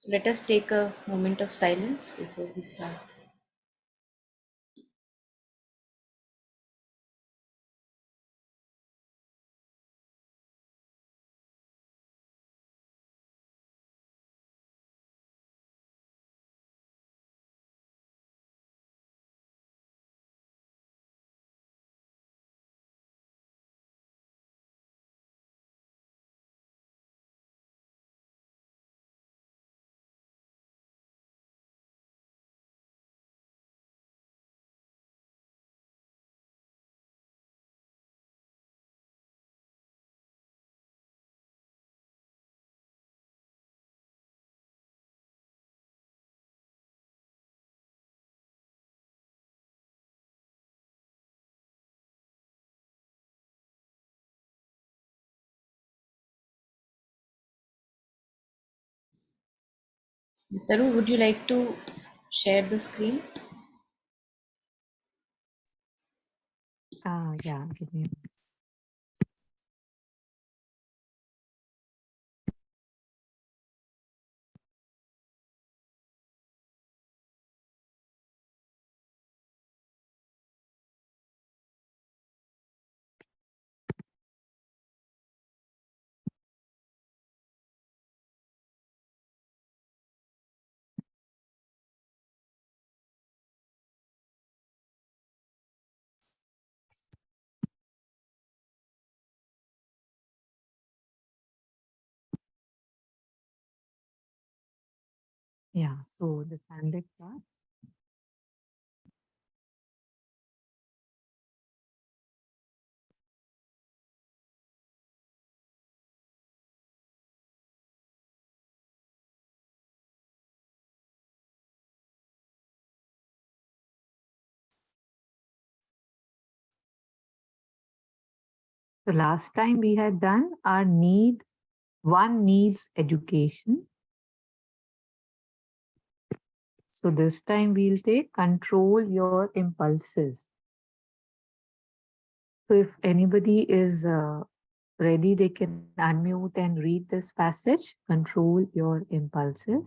So let us take a moment of silence before we start. Taru, would you like to share the screen? Yeah, give me. Yeah, so the Sunlit part. So last time we had done our one needs education. So this time we'll take control your impulses. So if anybody is ready, they can unmute and read this passage, control your impulses.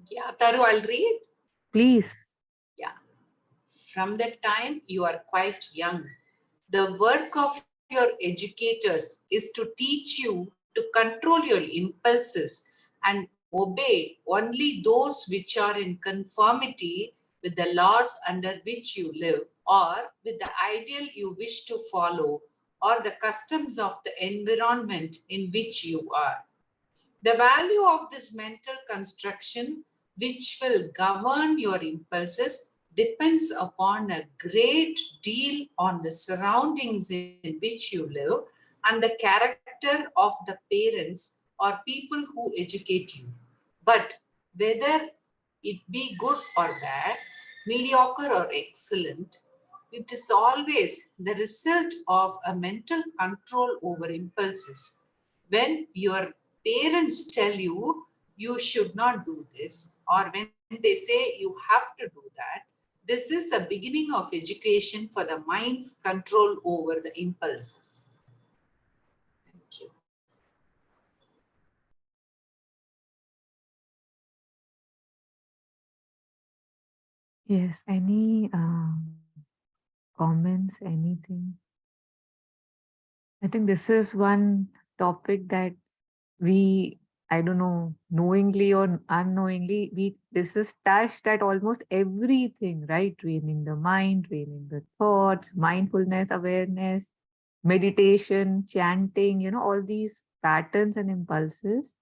Yeah, Taru, I'll read. Please. Yeah. From the time you are quite young, the work of your educators is to teach you to control your impulses and obey only those which are in conformity with the laws under which you live, or with the ideal you wish to follow, or the customs of the environment in which you are. The value of this mental construction, which will govern your impulses, depends upon a great deal on the surroundings in which you live and the character of the parents or people who educate you. But whether it be good or bad, mediocre or excellent, it is always the result of a mental control over impulses. When your parents tell you you should not do this, or when they say you have to do that, this is the beginning of education for the mind's control over the impulses. Thank you. Yes, any comments, anything? I think this is one topic that we, I don't know, knowingly or unknowingly, this is touched at almost everything, right? Training the mind, training the thoughts, mindfulness, awareness, meditation, chanting, all these patterns and impulses,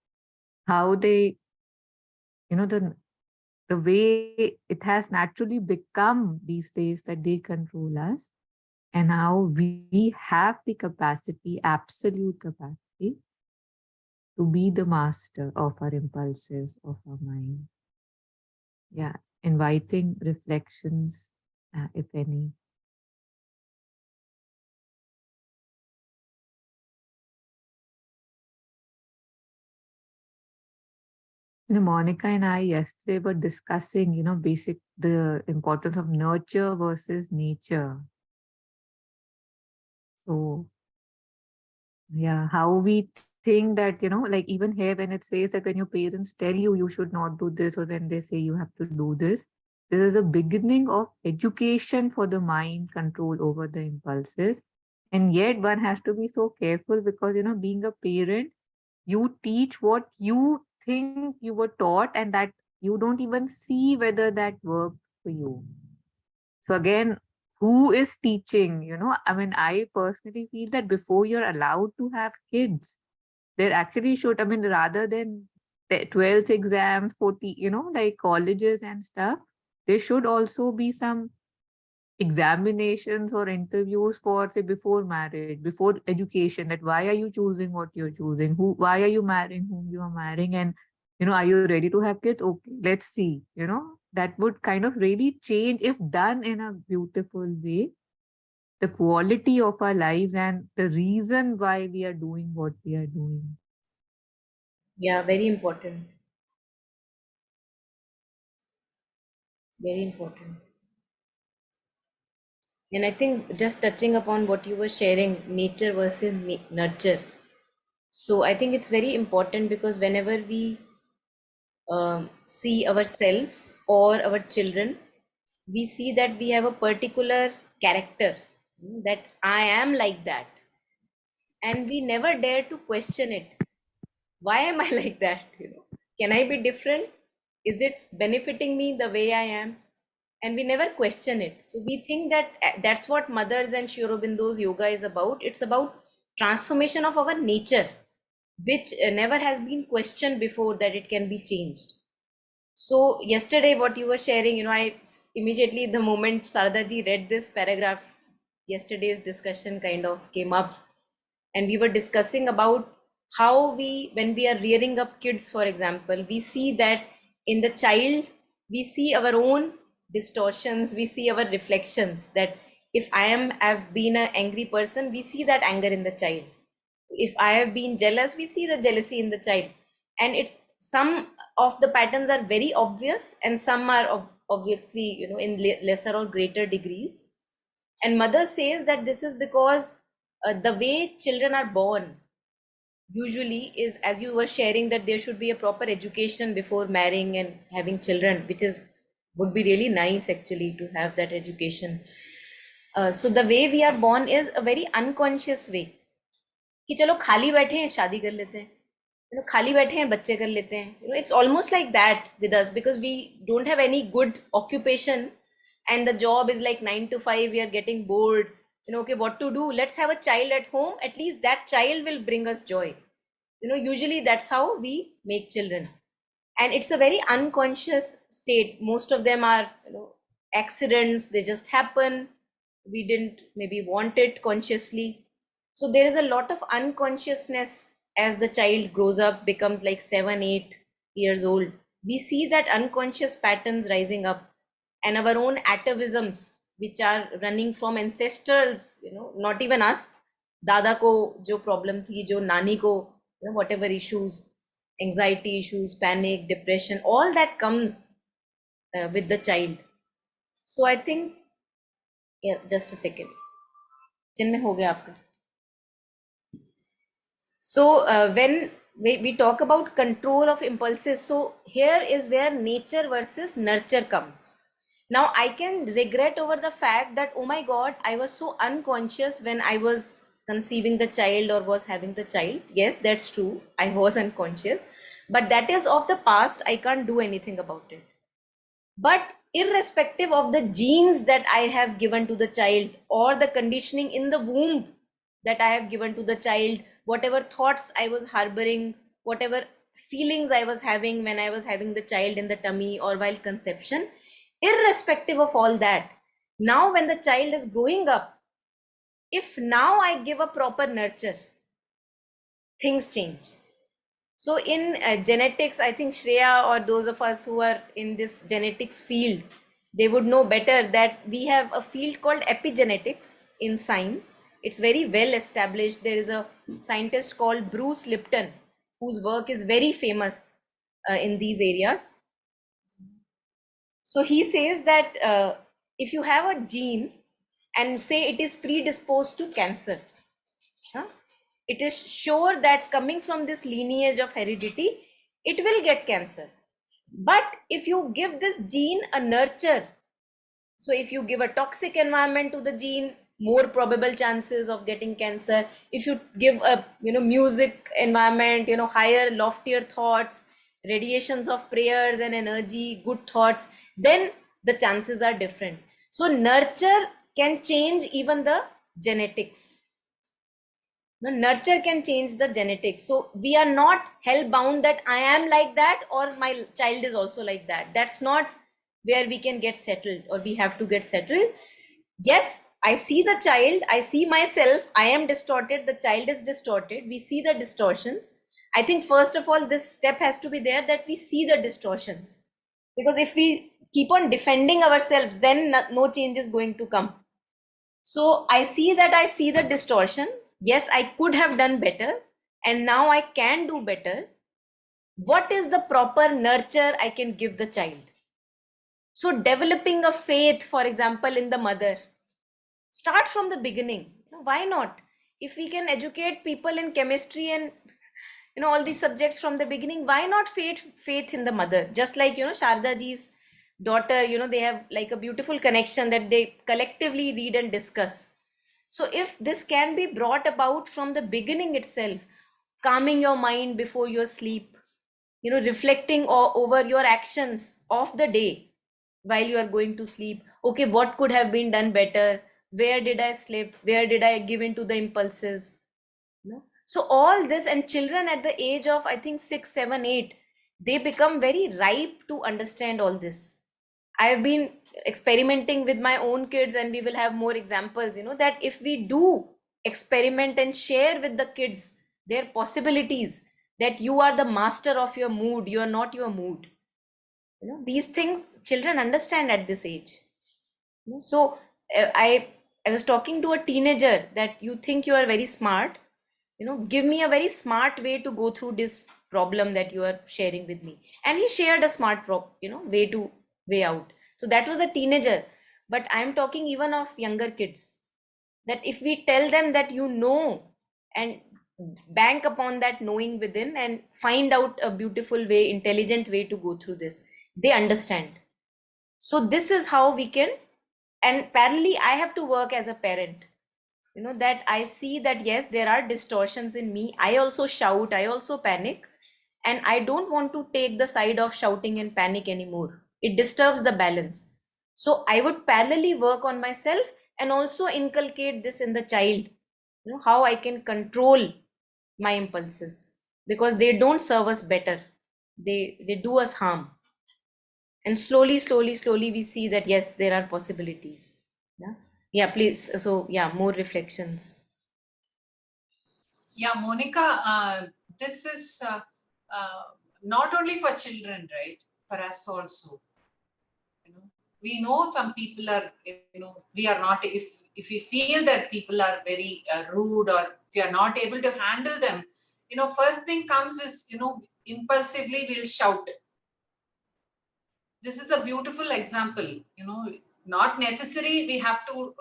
how they, the way it has naturally become these days that they control us, and how we have the capacity, absolute capacity, to be the master of our impulses, of our mind. Yeah, inviting reflections, if any. Monica and I yesterday were discussing, the importance of nurture versus nature. So, yeah, how we thing that, like even here when it says that when your parents tell you you should not do this, or when they say you have to do this is a beginning of education for the mind, control over the impulses. And yet one has to be so careful because, being a parent, you teach what you think you were taught, and that you don't even see whether that worked for you. So again, who is teaching? I mean, I personally feel that before you're allowed to have kids, there actually should, I mean, rather than the 12th exams, 40, like colleges and stuff, there should also be some examinations or interviews for, say, before marriage, before education, that why are you choosing what you're choosing, why are you marrying whom you are marrying, and are you ready to have kids? Okay, let's see. That would kind of really change, if done in a beautiful way, the quality of our lives and the reason why we are doing what we are doing. Yeah, very important. Very important. And I think just touching upon what you were sharing, nature versus nurture. So I think it's very important because whenever we see ourselves or our children, we see that we have a particular character, that I am like that, and we never dare to question it. Why am I like that? Can I be different? Is it benefiting me the way I am? And we never question it. So we think that that's what mothers and Shiorobindo's yoga is about. It's about transformation of our nature, which never has been questioned before, that it can be changed. So yesterday, what you were sharing, I immediately, the moment Sarada ji read this paragraph, yesterday's discussion kind of came up, and we were discussing about how we, when we are rearing up kids, for example, we see that in the child, we see our own distortions, we see our reflections. That if I've been an angry person, we see that anger in the child. If I have been jealous, we see the jealousy in the child. And it's, some of the patterns are very obvious and some are obviously, in lesser or greater degrees. And mother says that this is because the way children are born usually is, as you were sharing, that there should be a proper education before marrying and having children, which is, would be really nice actually to have that education. So the way we are born is a very unconscious way, कि चलो खाली बैठे हैं शादी कर लेते हैं, खाली बैठे हैं बच्चे कर लेते हैं. It's almost like that with us, because we don't have any good occupation and the job is like 9 to 5, we are getting bored. Okay, what to do? Let's have a child at home, at least that child will bring us joy. Usually that's how we make children. And it's a very unconscious state. Most of them are, accidents, they just happen. We didn't maybe want it consciously. So there is a lot of unconsciousness as the child grows up, becomes like 7 8 years old. We see that unconscious patterns rising up, and our own atavisms, which are running from ancestrals, not even us. Dada ko jo problem thi, jo nani ko, whatever issues, anxiety issues, panic, depression, all that comes with the child. So I think, yeah, just a second. चिन्मय हो गया आपका. So when we talk about control of impulses, so here is where nature versus nurture comes. Now I can regret over the fact that, oh my God, I was so unconscious when I was conceiving the child or was having the child. Yes, that's true. I was unconscious, but that is of the past. I can't do anything about it. But irrespective of the genes that I have given to the child, or the conditioning in the womb that I have given to the child, whatever thoughts I was harboring, whatever feelings I was having when I was having the child in the tummy or while conception, irrespective of all that, now when the child is growing up, if now I give a proper nurture, things change. So in genetics, I think Shreya or those of us who are in this genetics field, they would know better that we have a field called epigenetics in science. It's very well established. There is a scientist called Bruce Lipton, whose work is very famous in these areas. So he says that if you have a gene and say it is predisposed to cancer, huh? it is sure that coming from this lineage of heredity, it will get cancer. But if you give this gene a nurture, so if you give a toxic environment to the gene, more probable chances of getting cancer. If you give a music environment, higher loftier thoughts, radiations of prayers and energy, good thoughts, then the chances are different. So nurture can change even the genetics. No, nurture can change the genetics. So we are not hell bound that I am like that or my child is also like that. That's not where we can get settled or we have to get settled. Yes, I see the child, I see myself, I am distorted, the child is distorted. We see the distortions. I think first of all, this step has to be there that we see the distortions. Because if we keep on defending ourselves, then no change is going to come. So I see that I see the distortion. Yes, I could have done better, and now I can do better. What is the proper nurture I can give the child? So, developing a faith, for example, in the mother, start from the beginning. Why not? If we can educate people in chemistry and all these subjects from the beginning, why not faith in the mother? Just like Sharda ji's daughter, they have like a beautiful connection that they collectively read and discuss. So if this can be brought about from the beginning itself, calming your mind before your sleep, reflecting over your actions of the day while you are going to sleep. Okay, what could have been done better? Where did I slip? Where did I give in to the impulses? So all this, and children at the age of I think 6, 7, 8, they become very ripe to understand all this. I've been experimenting with my own kids, and we will have more examples, that if we do experiment and share with the kids their possibilities, that you are the master of your mood, you are not your mood. These things children understand at this age. So I was talking to a teenager that you think you are very smart, give me a very smart way to go through this problem that you are sharing with me. And he shared a smart way out. So that was a teenager, but I'm talking even of younger kids, that if we tell them that and bank upon that knowing within and find out a beautiful way, intelligent way to go through this, they understand. So this is how we can. And parallelly I have to work as a parent, that I see that yes, there are distortions in me. I also shout, I also panic, and I don't want to take the side of shouting and panic anymore. It disturbs the balance. So I would parallelly work on myself and also inculcate this in the child, how I can control my impulses, because they don't serve us better. They do us harm. And slowly we see that yes, there are possibilities. Yeah. Yeah, please. So yeah, more reflections. Yeah, Monica, this is uh, not only for children, right? For us also. We know some people are, we are not, if we feel that people are very rude, or if we are not able to handle them, first thing comes is, impulsively we'll shout. This is a beautiful example, not necessary we have to,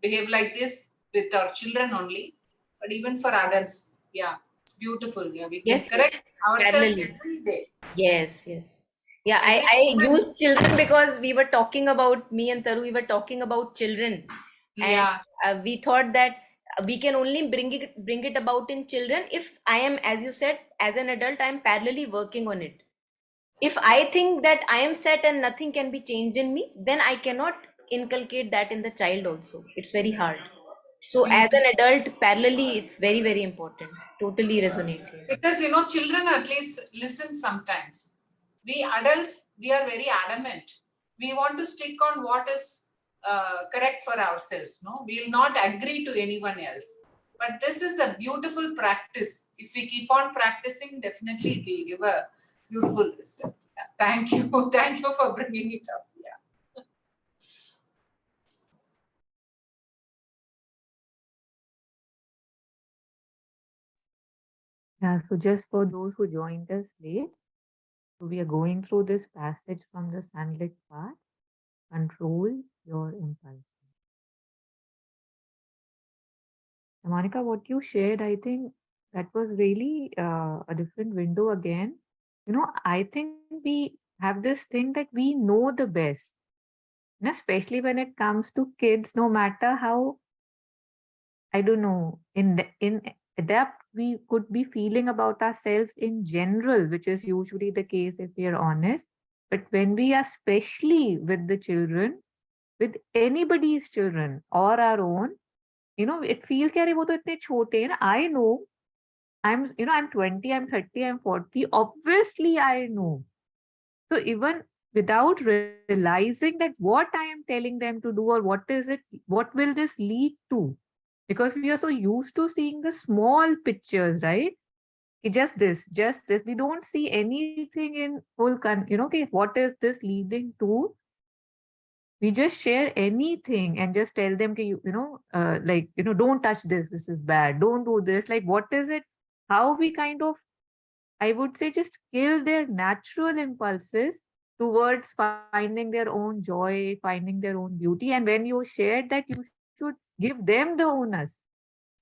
behave like this with our children only, but even for adults. Yeah, it's beautiful. Yeah, we can Yes, yes. correct ourselves Parallelly. every day. Yes, yes. Yeah, Every I moment. use children because we were talking about me and Taru, we were talking about children. And Yeah. we thought that we can only bring it about in children if I am, as you said, as an adult, I am parallelly working on it. If I think that I am set and nothing can be changed in me, then I cannot inculcate that in the child also. It's very hard. So as Mm. an adult, parallelly, it's very, very important. Totally resonate. Yes. Because children at least listen sometimes. We adults, we are very adamant. We want to stick on what is correct for ourselves. No, we will not agree to anyone else. But this is a beautiful practice. If we keep on practicing, definitely it will give a beautiful result. Yeah. Thank you. Thank you for bringing it up. Yeah. Yeah, so just for those who joined us late, so we are going through this passage from the Sunlit part, control your impulse. Monica, what you shared, I think that was really a different window again. I think we have this thing that we know the best, especially when it comes to kids, no matter how, I don't know, in adapt we could be feeling about ourselves in general, which is usually the case if we are honest. But when we are especially with the children, with anybody's children or our own, it feels कि अरे वो तो इतने छोटे हैं ना. I know I'm 20, I'm 30, I'm 40. Obviously, I know. So even without realizing that what I am telling them to do or what will this lead to? Because we are so used to seeing the small pictures, right? कि just this. We don't see anything in full, okay, what is this leading to? We just share anything and just tell them, कि like, don't touch this. This is bad. Don't do this. Like, what is it? How we kind of, I would say, just kill their natural impulses towards finding their own joy, finding their own beauty. And when you shared that you should give them the onus,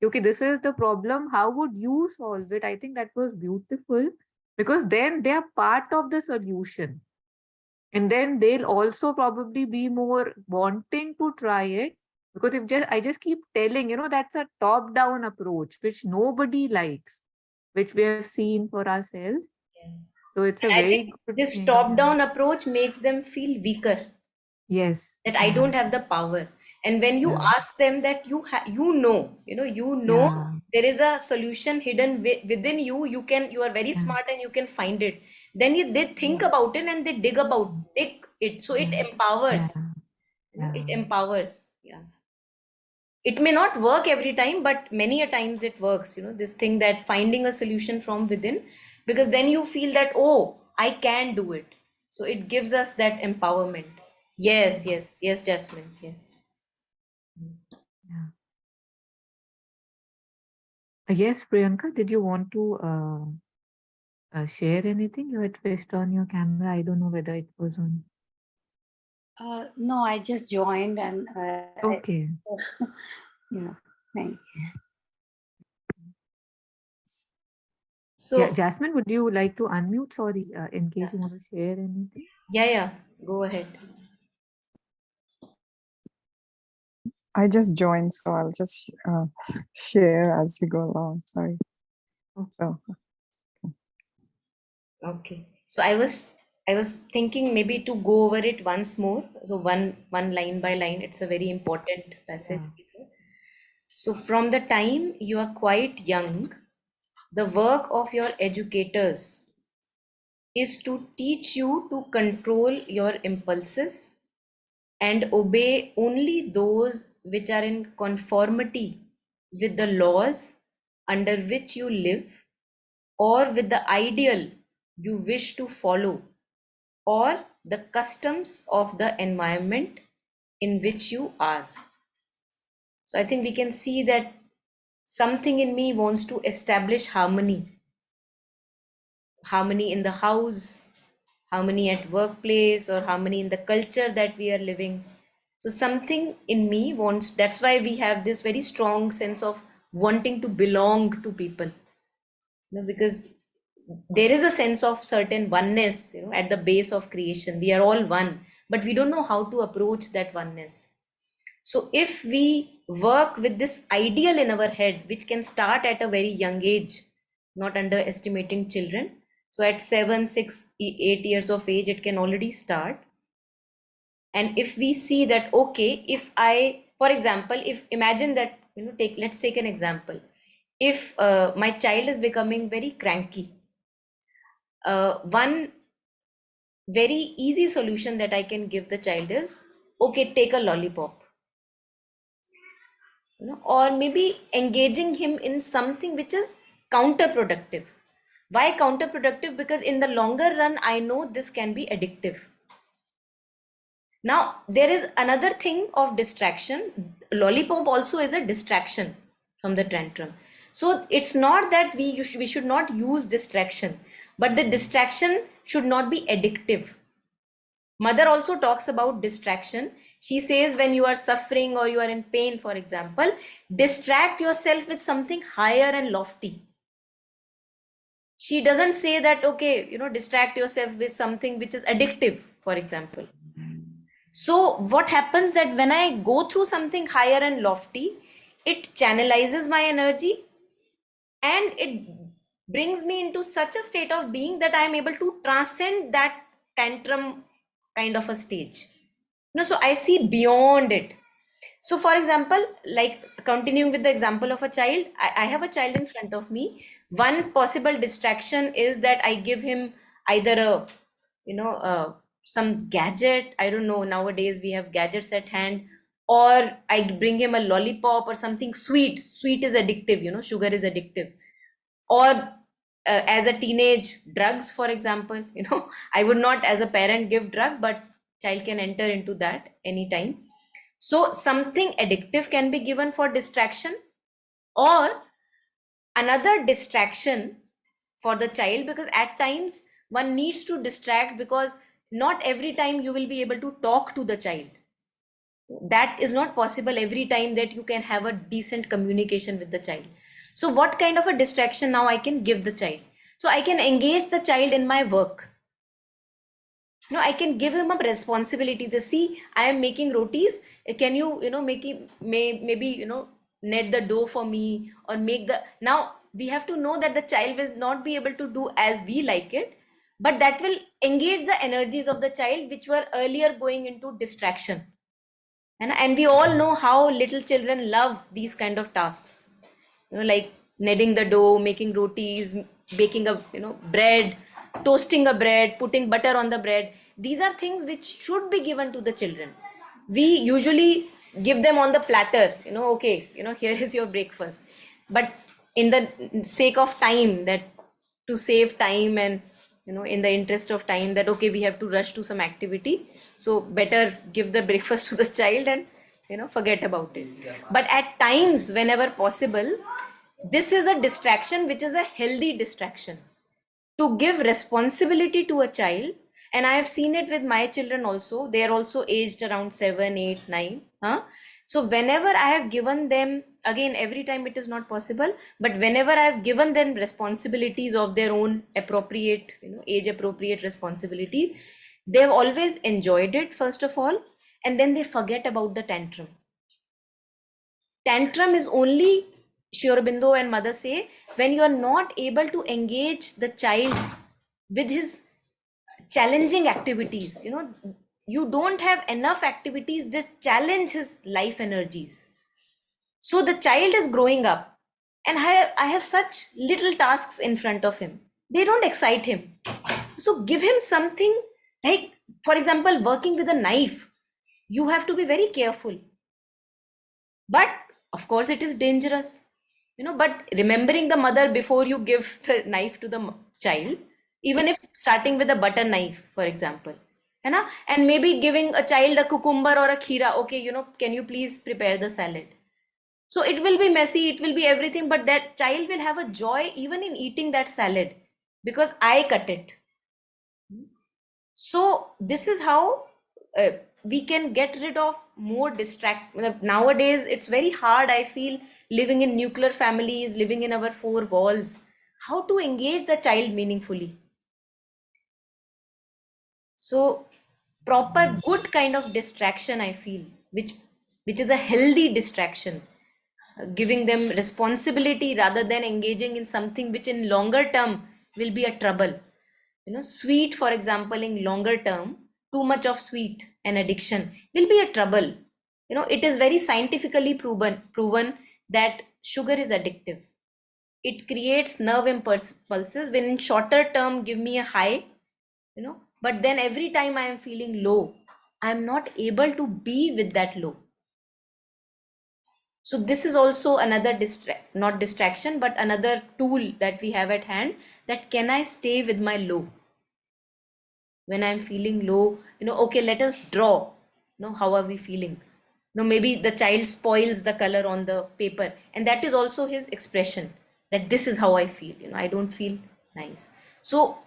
okay, this is the problem. How would you solve it? I think that was beautiful because then they are part of the solution. And then they'll also probably be more wanting to try it because if just I just keep telling, that's a top down approach which nobody likes, which we have seen for ourselves. Yeah. So it's a And I very think good this thing. top down approach makes them feel weaker, Yes. that I don't have the power. And when you Yeah. ask them that you know Yeah. there is a solution hidden within you, you are very Yeah. smart and you can find it. Then they think about it and they dig it. So it Yeah. Yeah. empowers, it Yeah. empowers. Yeah. It may not work every time, but many a times it works, this thing that finding a solution from within, because then you feel that, oh, I can do it. So it gives us that empowerment. Yes, yes, yes, Jasmine, yes. Yeah. Yes, Priyanka, did you want to share anything? You had switched on your camera. I don't know whether it was on. No, I just joined and Okay. yeah, thank Yeah, So Jasmine, would you like to unmute? Sorry, in case you want to share anything. yeah, go ahead. I just joined, so I'll just share as we go along. Sorry. So Okay. So I was thinking maybe to go over it once more. So one line by line. It's a very important passage. Yeah. So from the time you are quite young, the work of your educators is to teach you to control your impulses and obey only those which are in conformity with the laws under which you live, or with the ideal you wish to follow, or the customs of the environment in which you are. So I think we can see that something in me wants to establish harmony in the house, harmony at workplace, or harmony in the culture that we are living. So something in me wants, that's why we have this very strong sense of wanting to belong to people, because there is a sense of certain oneness, at the base of creation. We are all one, but we don't know how to approach that oneness. So if we work with this ideal in our head, which can start at a very young age, not underestimating children. So at 7, 6, 8 years of age, it can already start. And if we see that, okay, if I, for example, if imagine that, let's take an example. If my child is becoming very cranky, one very easy solution that I can give the child is, okay, take a lollipop, or maybe engaging him in something which is counterproductive. Why counterproductive? Because in the longer run, I know this can be addictive. Now, there is another thing of distraction. Lollipop also is a distraction from the tantrum. So it's not that we should not use distraction, but the distraction should not be addictive. Mother also talks about distraction. She says when you are suffering or you are in pain, for example, distract yourself with something higher and lofty. She doesn't say that, okay, distract yourself with something which is addictive, for example. So what happens that when I go through something higher and lofty, it channelizes my energy and it brings me into such a state of being that I am able to transcend that tantrum kind of a stage. So I see beyond it. So for example, like continuing with the example of a child, I have a child in front of me. One possible distraction is that I give him either a some gadget. I don't know, nowadays we have gadgets at hand, or I bring him a lollipop or something sweet. Sweet is addictive, sugar is addictive. Or as a teenage, drugs, for example. I would not as a parent give drug, but child can enter into that anytime. So something addictive can be given for distraction, or another distraction for the child, because at times one needs to distract, because not every time you will be able to talk to the child. That is not possible every time that you can have a decent communication with the child. So what kind of a distraction now I can give the child? So I can engage the child in my work. I can give him a responsibility to see, I am making rotis. Can you, maybe, net the dough for me, or make the, now we have to know that the child will not be able to do as we like it, but that will engage the energies of the child, which were earlier going into distraction. And we all know how little children love these kind of tasks, like kneading the dough, making rotis, baking a bread, toasting a bread, putting butter on the bread. These are things which should be given to the children. We usually give them on the platter, okay, here is your breakfast. But in the sake of time, that to save time, and in the interest of time, that okay, we have to rush to some activity, so better give the breakfast to the child and forget about it. But at times, whenever possible, this is a distraction which is a healthy distraction, to give responsibility to a child. And I have seen it with my children also. They are also aged around 7, 8, 9. So whenever I have given them, again, every time it is not possible, but whenever I have given them responsibilities of their own appropriate, age appropriate responsibilities, they have always enjoyed it, first of all, and then they forget about the tantrum. Tantrum is only, Sri Aurobindo and mother say, when you are not able to engage the child with his challenging activities. You don't have enough activities that challenge his life energies. So the child is growing up, and I have such little tasks in front of him. They don't excite him. So give him something like, for example, working with a knife. You have to be very careful. But of course, it is dangerous. But remembering the mother before you give the knife to the child, even if starting with a butter knife, for example, and maybe giving a child a cucumber or a kheera, okay, can you please prepare the salad? So it will be messy, it will be everything, but that child will have a joy even in eating that salad, because I cut it. So this is how we can get rid of more distract. Nowadays it's very hard, I feel, living in nuclear families, living in our four walls, how to engage the child meaningfully. So proper good kind of distraction, I feel, which is a healthy distraction, giving them responsibility rather than engaging in something which in longer term will be a trouble. Sweet, for example, in longer term, too much of sweet and addiction will be a trouble. It is very scientifically proven that sugar is addictive. It creates nerve impulses when in shorter term give me a high, but then every time I am feeling low, I am not able to be with that low. So this is also another not distraction, but another tool that we have at hand, that can I stay with my low? When I'm feeling low, okay, let us draw. How are we feeling? Maybe the child spoils the color on the paper, and that is also his expression, that this is how I feel. I don't feel nice. So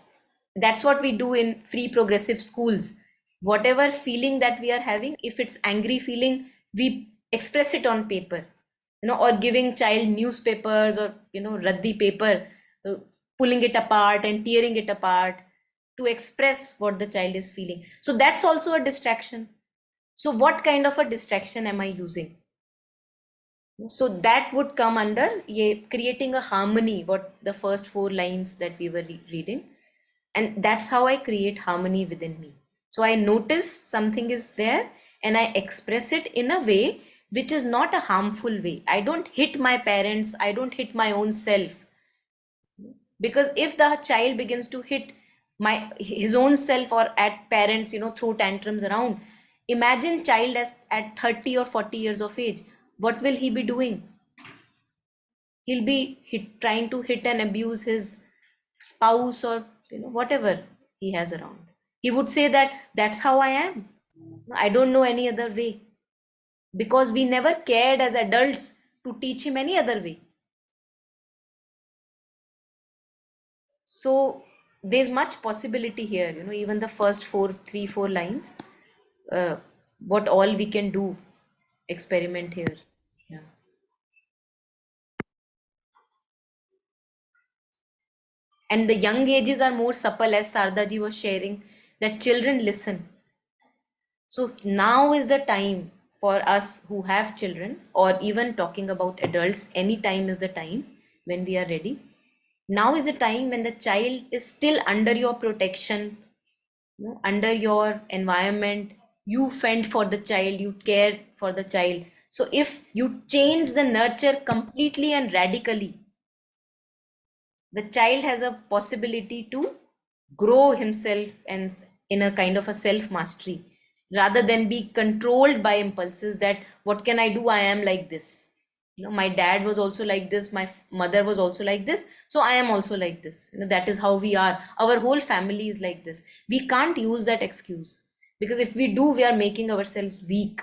that's what we do in free progressive schools. Whatever feeling that we are having, if it's angry feeling, we express it on paper, or giving child newspapers, or raddi paper, uh, pulling it apart and tearing it apart to express what the child is feeling. So that's also a distraction. So what kind of a distraction am I using? So that would come under creating a harmony, what the first four lines that we were reading. And that's how I create harmony within me. So I notice something is there and I express it in a way which is not a harmful way. I don't hit my parents, I don't hit my own self. Because if the child begins to hit his own self or at parents, throw tantrums around, imagine child as at 30 or 40 years of age, what will he be doing? He'll be trying to hit and abuse his spouse, or whatever he has around. He would say that that's how I am, I don't know any other way, because we never cared as adults to teach him any other way. So there's much possibility here, even the first 4 lines, uh, what all we can do, experiment here. Yeah. And the young ages are more supple, as Sardaji was sharing, that children listen. So now is the time for us who have children, or even talking about adults, any time is the time when we are ready. Now is the time when the child is still under your protection, under your environment. You fend for the child, you care for the child. So if you change the nurture completely and radically, the child has a possibility to grow himself and in a kind of a self mastery, rather than be controlled by impulses that what can I do, I am like this, my dad was also like this, my mother was also like this, so I am also like this, that is how we are, our whole family is like this. We can't use that excuse, because if we do, we are making ourselves weak,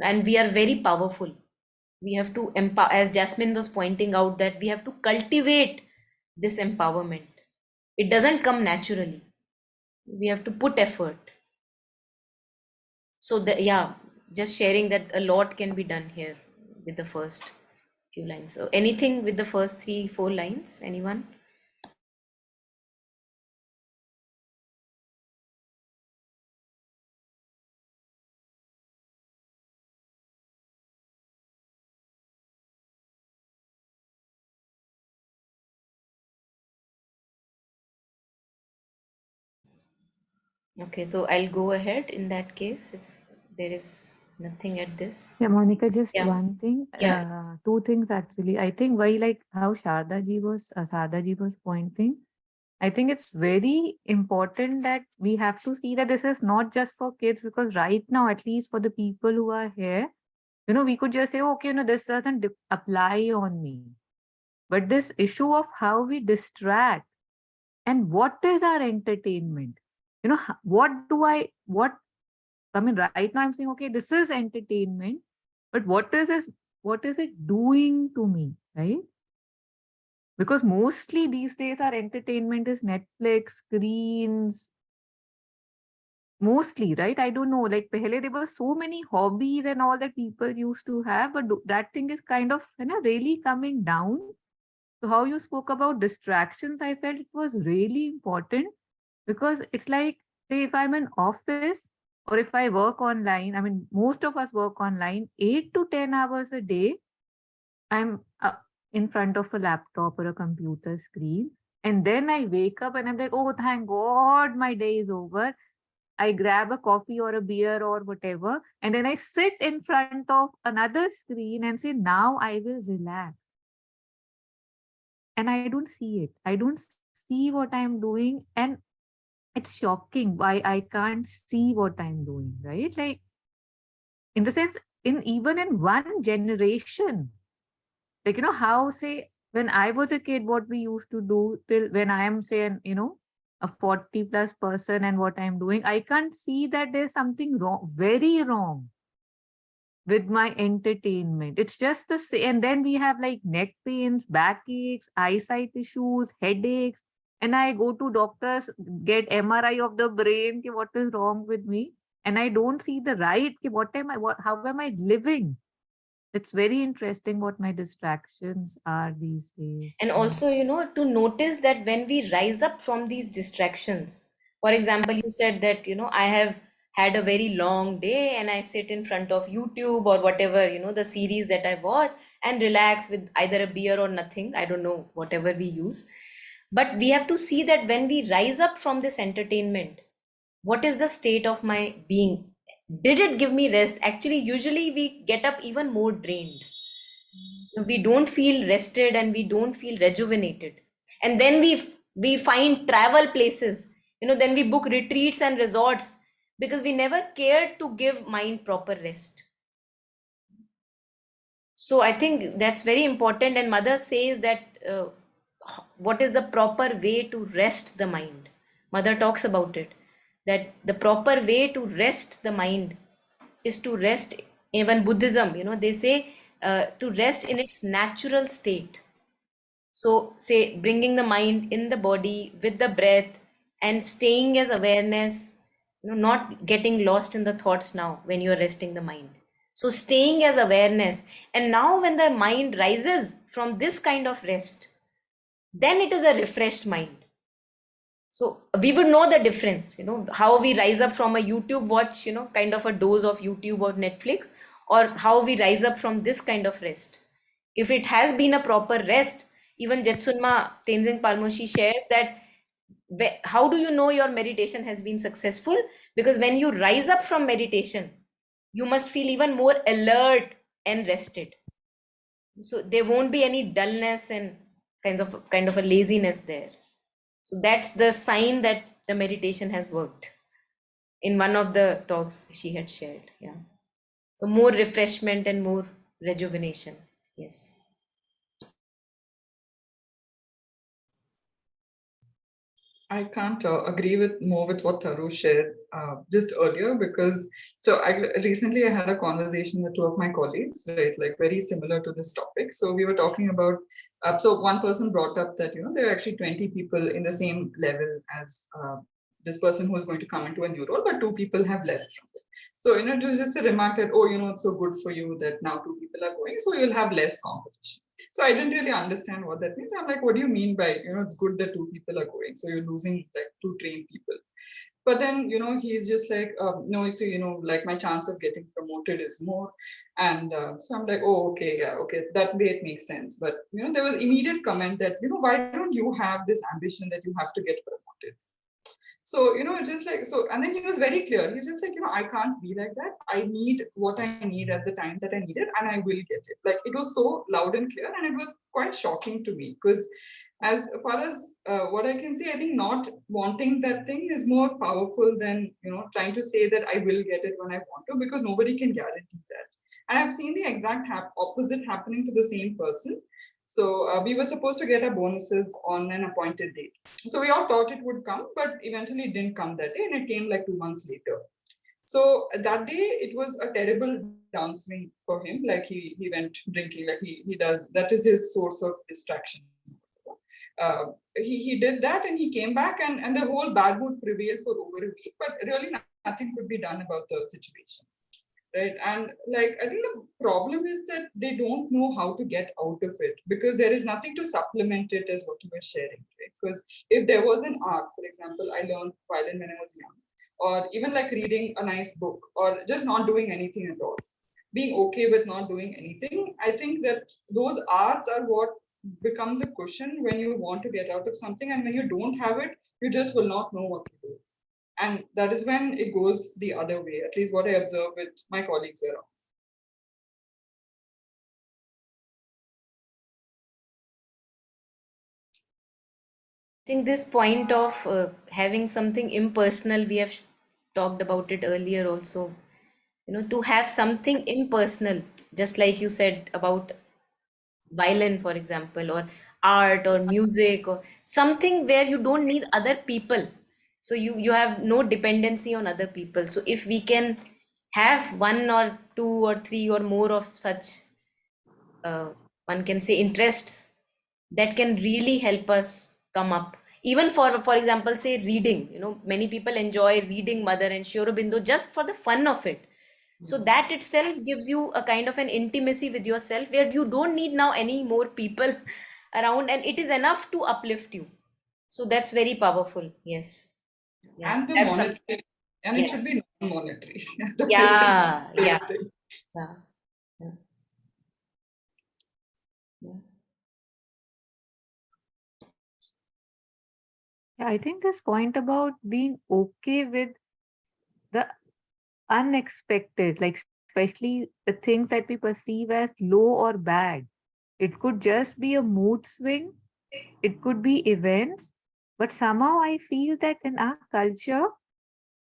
and we are very powerful. We have to empower, as Jasmine was pointing out, that we have to cultivate this empowerment. It doesn't come naturally, we have to put effort. So yeah, just sharing that a lot can be done here with the first few lines. So anything with the first 3 4 lines, anyone? Okay, so I'll go ahead in that case if there is nothing at this. Yeah, Monica, just Yeah. one thing, Yeah. two things actually. I think why like how Sharda ji was pointing. I think it's very important that we have to see that this is not just for kids, because right now, at least for the people who are here, we could just say, okay, no, this doesn't apply on me. But this issue of how we distract and what is our entertainment, what I mean, right now I'm saying, okay, this is entertainment, but what is it doing to me, right? Because mostly these days our entertainment is Netflix, screens, mostly, right? I don't know. Like, pehle there were so many hobbies and all that people used to have, but that thing is kind of, really coming down. So, how you spoke about distractions, I felt it was really important, because it's like, say, if I'm in office or if I work online, I mean, most of us work online, 8 to 10 hours a day, I'm in front of a laptop or a computer screen. And then I wake up and I'm like, oh, thank God my day is over. I grab a coffee or a beer or whatever, and then I sit in front of another screen and say, now I will relax. And I don't see it. I don't see what I'm doing. And it's shocking why I can't see what I'm doing, right? Like, in the sense, even in one generation, like, how, say, when I was a kid, what we used to do till when I am, say, a 40 plus person, and what I'm doing, I can't see that there's something wrong, very wrong with my entertainment. It's just the same. And then we have like neck pains, backaches, eyesight issues, headaches. and I go to doctors, get MRI of the brain, ki what is wrong with me, and I don't see the right, ki how am I living? It's very interesting what my distractions are these days. And Yeah. also, to notice that when we rise up from these distractions, for example, you said that, I have had a very long day and I sit in front of YouTube or whatever, the series that I watch, and relax with either a beer or nothing. I don't know, whatever we use. But we have to see that when we rise up from this entertainment, what is the state of my being? Did it give me rest? Actually, usually we get up even more drained. We don't feel rested and we don't feel rejuvenated. And then we find travel places, then we book retreats and resorts because we never cared to give mind proper rest. So I think that's very important, and mother says that what is the proper way to rest the mind. Mother talks about it, that the proper way to rest the mind is to rest. Even Buddhism, they say to rest in its natural state. So, say bringing the mind in the body with the breath and staying as awareness, not getting lost in the thoughts now when you are resting the mind. So, staying as awareness. And now, when the mind rises from this kind of rest, then it is a refreshed mind. So we would know the difference, how we rise up from a YouTube watch, kind of a dose of YouTube or Netflix, or how we rise up from this kind of rest. If it has been a proper rest, even Jetsunma Tenzin Palmo, shares that how do you know your meditation has been successful? Because when you rise up from meditation, you must feel even more alert and rested. So there won't be any dullness and kind of a laziness there. So that's the sign that the meditation has worked. In one of the talks she had shared. Yeah. So more refreshment and more rejuvenation. Yes. I can't agree with more with what Taru shared just earlier because recently I had a conversation with two of my colleagues, right, like very similar to this topic. So we were talking about so one person brought up that there are actually 20 people in the same level as this person who is going to come into a new role, but two people have left from it. So it was just a remark that it's so good for you that now two people are going, so you'll have less competition. So I didn't really understand what that means. I'm like, what do you mean by, it's good that two people are going? So you're losing like two trained people. But then, he's just like, no, so, like my chance of getting promoted is more. And so I'm like, oh, okay, yeah, okay, that way it makes sense. But, there was immediate comment that, why don't you have this ambition that you have to get promoted? So, just like, so, and then he was very clear. He's just like, I can't be like that. I need what I need at the time that I need it, and I will get it. Like, it was so loud and clear, and it was quite shocking to me because, as far as what I can say, I think not wanting that thing is more powerful than, trying to say that I will get it when I want to, because nobody can guarantee that. And I've seen the exact opposite happening to the same person. So we were supposed to get our bonuses on an appointed date. So we all thought it would come, but eventually it didn't come that day, and it came like 2 months later. So that day it was a terrible downswing for him. Like he went drinking, like he does. That is his source of distraction. He did that, and he came back, and the whole bad mood prevailed for over a week. But really nothing could be done about the situation. Right. And like, I think the problem is that they don't know how to get out of it because there is nothing to supplement it, as what you were sharing. Right? Because if there was an art, for example, I learned violin when I was young, or even like reading a nice book, or just not doing anything at all, being okay with not doing anything, I think that those arts are what becomes a cushion when you want to get out of something. And when you don't have it, you just will not know what to do. And that is when it goes the other way, at least what I observe with my colleagues around. I think this point of having something impersonal, we have talked about it earlier also. To have something impersonal, just like you said about violin, for example, or art or music, or something where you don't need other people. So you have no dependency on other people. So if we can have one or two or three or more of such, one can say, interests that can really help us come up. Even for example, say reading, many people enjoy reading Mother and Aurobindo just for the fun of it. So that itself gives you a kind of an intimacy with yourself where you don't need now any more people around, and it is enough to uplift you. So that's very powerful. Yes. Yeah. And the Have some. monetary, and it Yeah. should be non-monetary. That is Yeah. the Yeah. thing. Yeah. Yeah. Yeah. Yeah, I think this point about being okay with the unexpected, like especially the things that we perceive as low or bad. It could just be a mood swing, it could be events, but somehow I feel that in our culture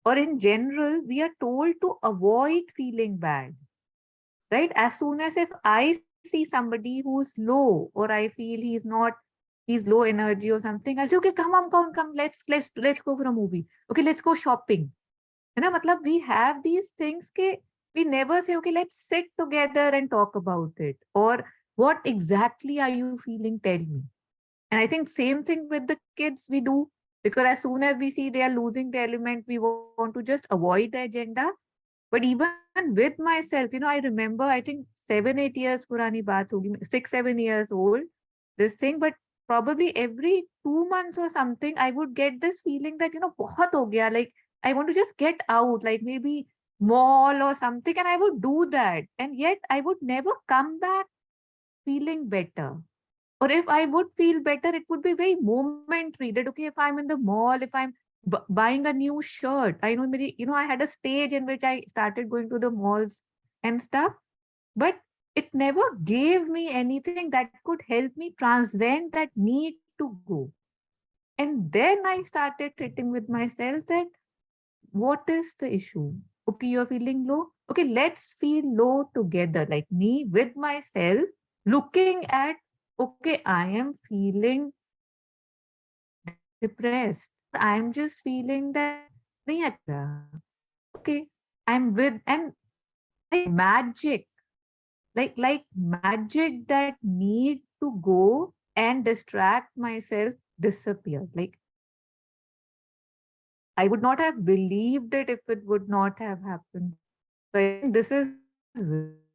or in general, we are told to avoid feeling bad, right? As soon as if I see somebody who's low or I feel he's low energy or something, I'll say, okay, come, let's go for a movie. Okay, let's go shopping. Matlab, we have these things ke we never say, okay, let's sit together and talk about it. Or what exactly are you feeling? Tell me. And I think same thing with the kids we do, because as soon as we see they are losing the element, we want to just avoid the agenda. But even with myself, I remember, I think 7-8 years purani baat hogi, 6-7 years old, this thing, but probably every 2 months or something, I would get this feeling that, bahut ho gaya, like I want to just get out, like maybe mall or something, and I would do that. And yet I would never come back feeling better. Or if I would feel better, it would be very momentary that, okay, if I'm in the mall, if I'm buying a new shirt, I know, I had a stage in which I started going to the malls and stuff, but it never gave me anything that could help me transcend that need to go. And then I started sitting with myself that what is the issue? Okay, you're feeling low. Okay, let's feel low together, like me with myself, looking at, okay, I am feeling depressed. I'm just feeling that nahi अच्छा लग रहा. Okay, I'm with, and like magic, like magic, that need to go and distract myself disappeared. Like I would not have believed it if it would not have happened. So I think this is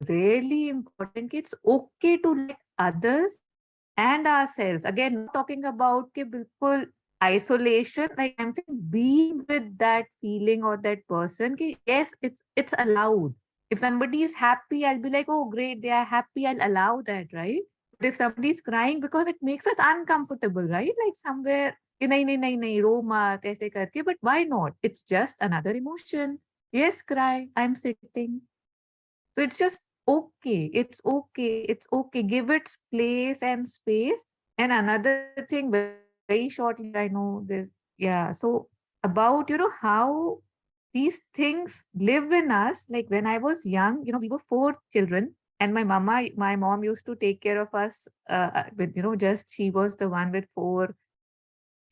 really important. It's okay to let others and ourselves. Again, not talking about ke bilkul isolation. Like I'm saying, being with that feeling or that person. Ki yes, it's allowed. If somebody is happy, I'll be like, oh great, they are happy. I'll allow that, right? But if somebody is crying, because it makes us uncomfortable, right? Like somewhere, कि नहीं, रो मत ऐसे करके. But why not? It's just another emotion. Yes, cry. I'm sitting. So it's just okay. It's okay. It's okay. Give its place and space. And another thing, very shortly, I know this. Yeah. So about, how these things live in us. Like when I was young, we were 4 children. And my mom used to take care of us with, just she was the one with 4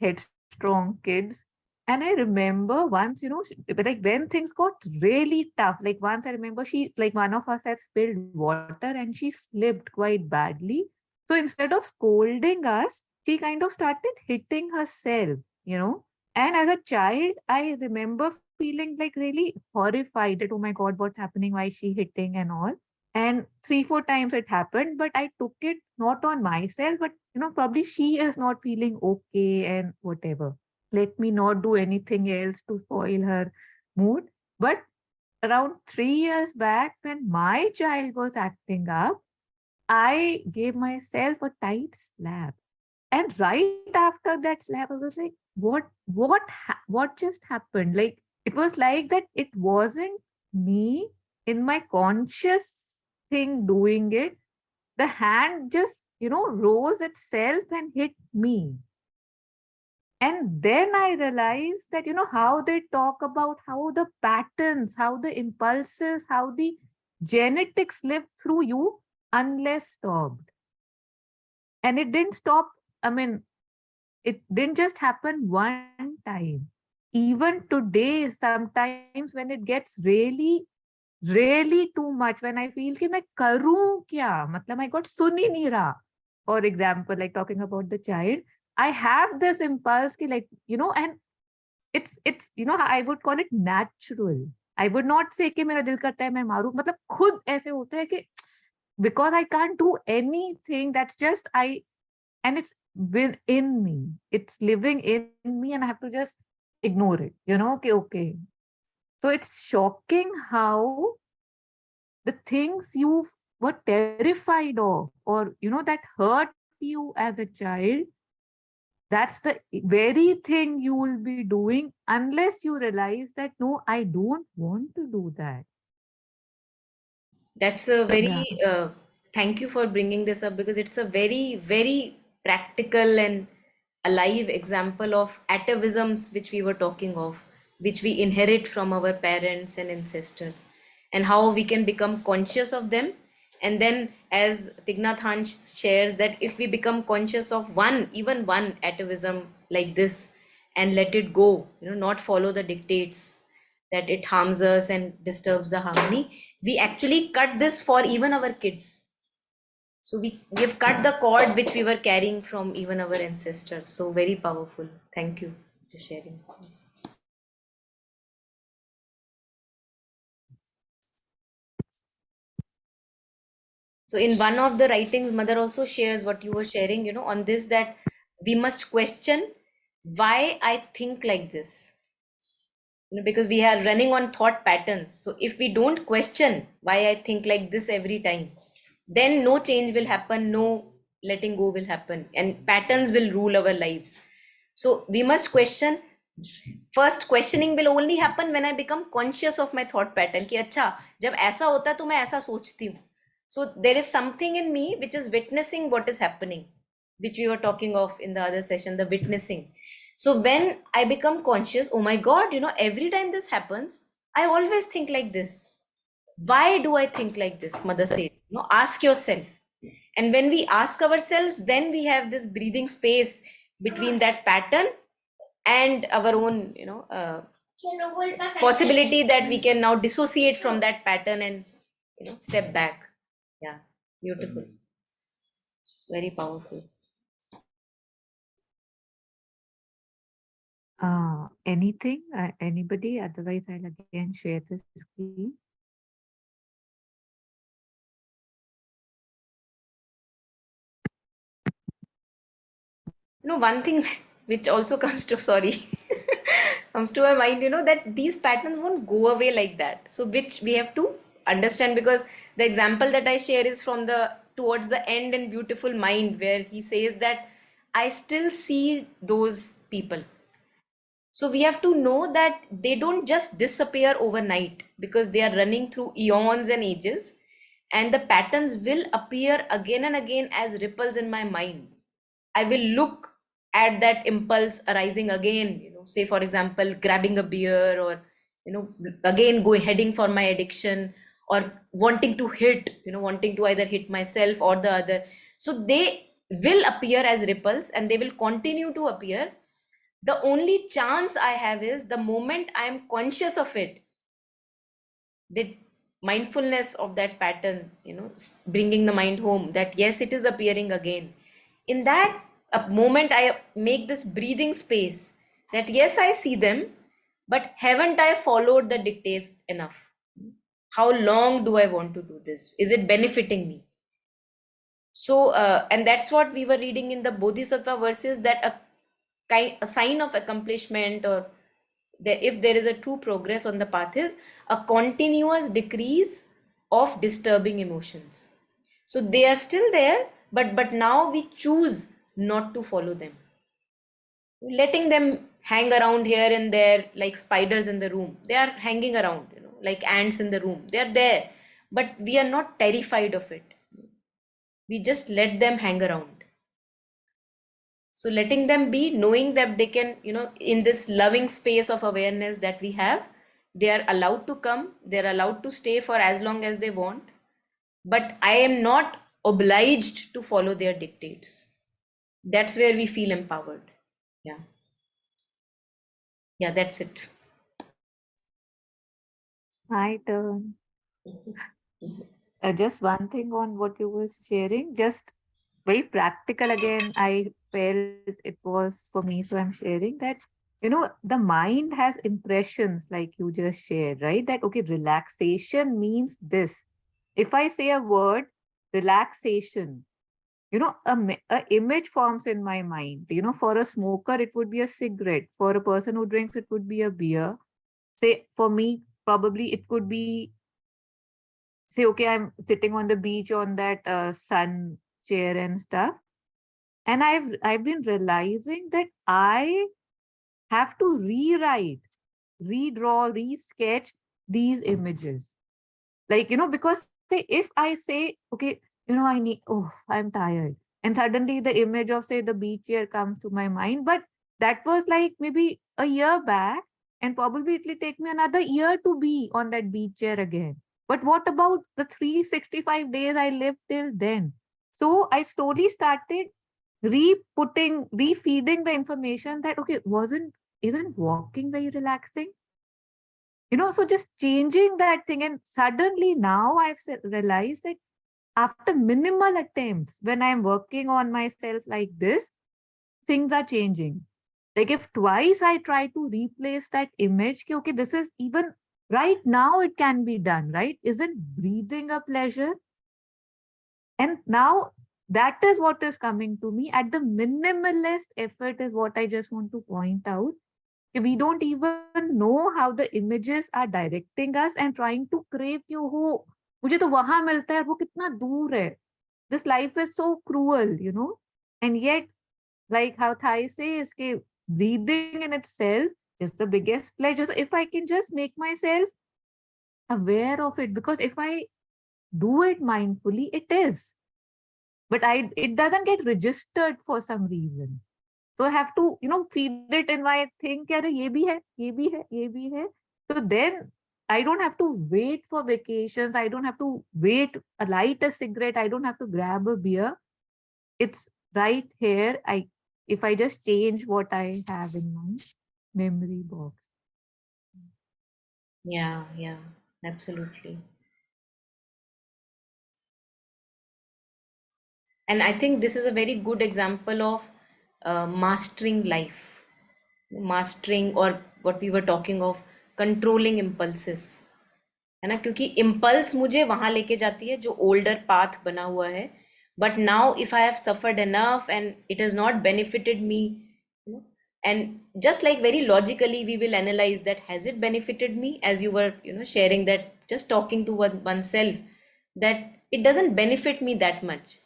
headstrong kids. And I remember once, but like when things got really tough, like once I remember like one of us had spilled water and she slipped quite badly. So instead of scolding us, she kind of started hitting herself. And as a child, I remember feeling like really horrified that, oh my God, what's happening? Why is she hitting and all? And 3-4 times it happened, but I took it not on myself, but probably she is not feeling okay and whatever. Let me not do anything else to spoil her mood. But around 3 years back, when my child was acting up, I gave myself a tight slap. And right after that slap, I was like, what just happened? Like, it was like that it wasn't me in my conscious thing doing it. The hand just, rose itself and hit me. And then I realized that, how they talk about how the patterns, how the impulses, how the genetics live through you unless stopped. And it didn't stop. I mean, it didn't just happen one time. Even today, sometimes when it gets really too much, when I feel कि मैं करूं क्या, मतलब I got सुन ही नहीं रहा. For example, like talking about the child, I have this impulse ki like, and it's I would call it natural. I would not say कि मेरा दिल करता है मैं मारूं, मतलब खुद ऐसे होता है कि because I can't do anything, that's just and it's within me, it's living in me, and I have to just ignore it, okay. So it's shocking how the things you were terrified of, or that hurt you as a child, that's the very thing you will be doing unless you realize that no, I don't want to do that. That's a Yeah. very, thank you for bringing this up, because it's a very, very practical and alive example of atavisms which we were talking of, which we inherit from our parents and ancestors, and how we can become conscious of them. And then, as Thich Nhat shares, that if we become conscious of one, even one atavism like this, and let it go, not follow the dictates that it harms us and disturbs the harmony, we actually cut this for even our kids. So we've cut the cord which we were carrying from even our ancestors. So very powerful. Thank you for sharing this. So in one of the writings, Mother also shares what you were sharing, on this, that we must question why I think like this. Because we are running on thought patterns. So if we don't question why I think like this every time, then no change will happen, no letting go will happen, and patterns will rule our lives. So we must question. First questioning will only happen when I become conscious of my thought pattern, कि अच्छा जब ऐसा होता है तो मैं ऐसा सोचती हूँ. So there is something in me which is witnessing what is happening, which we were talking of in the other session, the witnessing. So when I become conscious, oh my God, every time this happens, I always think like this. Why do I think like this? Mother says, ask yourself. And when we ask ourselves, then we have this breathing space between that pattern and our own, possibility that we can now dissociate from that pattern and, step back. Yeah, beautiful. Very powerful. Anything, anybody? Otherwise, I'll again share the screen. One thing which also comes to, sorry, comes to my mind, that these patterns won't go away like that. So which we have to understand, because the example that I share is from the towards the end in Beautiful Mind, where he says that I still see those people. So we have to know that they don't just disappear overnight, because they are running through eons and ages, and the patterns will appear again and again as ripples in my mind. I will look at that impulse arising again, say for example, grabbing a beer, or, again going heading for my addiction, or wanting to hit, wanting to either hit myself or the other. So they will appear as ripples, and they will continue to appear. The only chance I have is the moment I am conscious of it, the mindfulness of that pattern, bringing the mind home that yes, it is appearing again. In that moment, I make this breathing space that yes, I see them, but haven't I followed the dictates enough? How long do I want to do this? Is it benefiting me? So, and that's what we were reading in the Bodhisattva verses, that a sign of accomplishment, or if there is a true progress on the path, is a continuous decrease of disturbing emotions. So they are still there, but now we choose not to follow them, letting them hang around here and there like spiders in the room. They are hanging around, like ants in the room. They are there, but we are not terrified of it. We just let them hang around. So letting them be, knowing that they can, in this loving space of awareness that we have, they are allowed to come, they're allowed to stay for as long as they want, but I am not obliged to follow their dictates. That's where we feel empowered. Yeah. Yeah, that's it. My turn. Just one thing on what you were sharing, just very practical again, I felt it was for me. So I'm sharing that, the mind has impressions like you just shared, right? That, okay, relaxation means this. If I say a word, relaxation, a image forms in my mind. For a smoker, it would be a cigarette. For a person who drinks, it would be a beer. Say, for me, probably it could be, say, okay, I'm sitting on the beach on that sun chair and stuff. And I've been realizing that I have to rewrite, redraw, resketch these images. Like, because say if I say, okay, I'm tired. And suddenly the image of, say, the beach chair comes to my mind. But that was like maybe a year back. And probably it will take me another year to be on that beach chair again. But what about the 365 days I lived till then? So I slowly started refeeding the information that, okay, isn't walking very relaxing? So just changing that thing. And suddenly now realized that after minimal attempts, when I'm working on myself like this, things are changing. Like if twice I try to replace that image, okay, this is even right now, it can be done, right? Isn't breathing a pleasure? And now that is what is coming to me at the minimalist effort, is what I just want to point out. We don't even know how the images are directing us and trying to crave कि हो मुझे तो वहां मिलता है और वो कितना दूर है. This life is so cruel. And yet, like how Thai says, कि breathing in itself is the biggest pleasure. So if I can just make myself aware of it, because if I do it mindfully, it is. But it doesn't get registered for some reason. So I have to, feed it in my thing. कि अरे ये भी है, ये भी है, ये भी है. So then I don't have to wait for vacations. I don't have to wait, light a cigarette. I don't have to grab a beer. It's right here. If I just change what I have in my memory box. Yeah, yeah, absolutely. And I think this is a very good example of mastering life, mastering, or what we were talking of, controlling impulses. है ना, क्योंकि impulse मुझे वहां लेके जाती है जो older path बना हुआ है. But now if I have suffered enough and it has not benefited me, and just like very logically we will analyze that, has it benefited me, as you were sharing that, just talking to oneself, that it doesn't benefit me that much.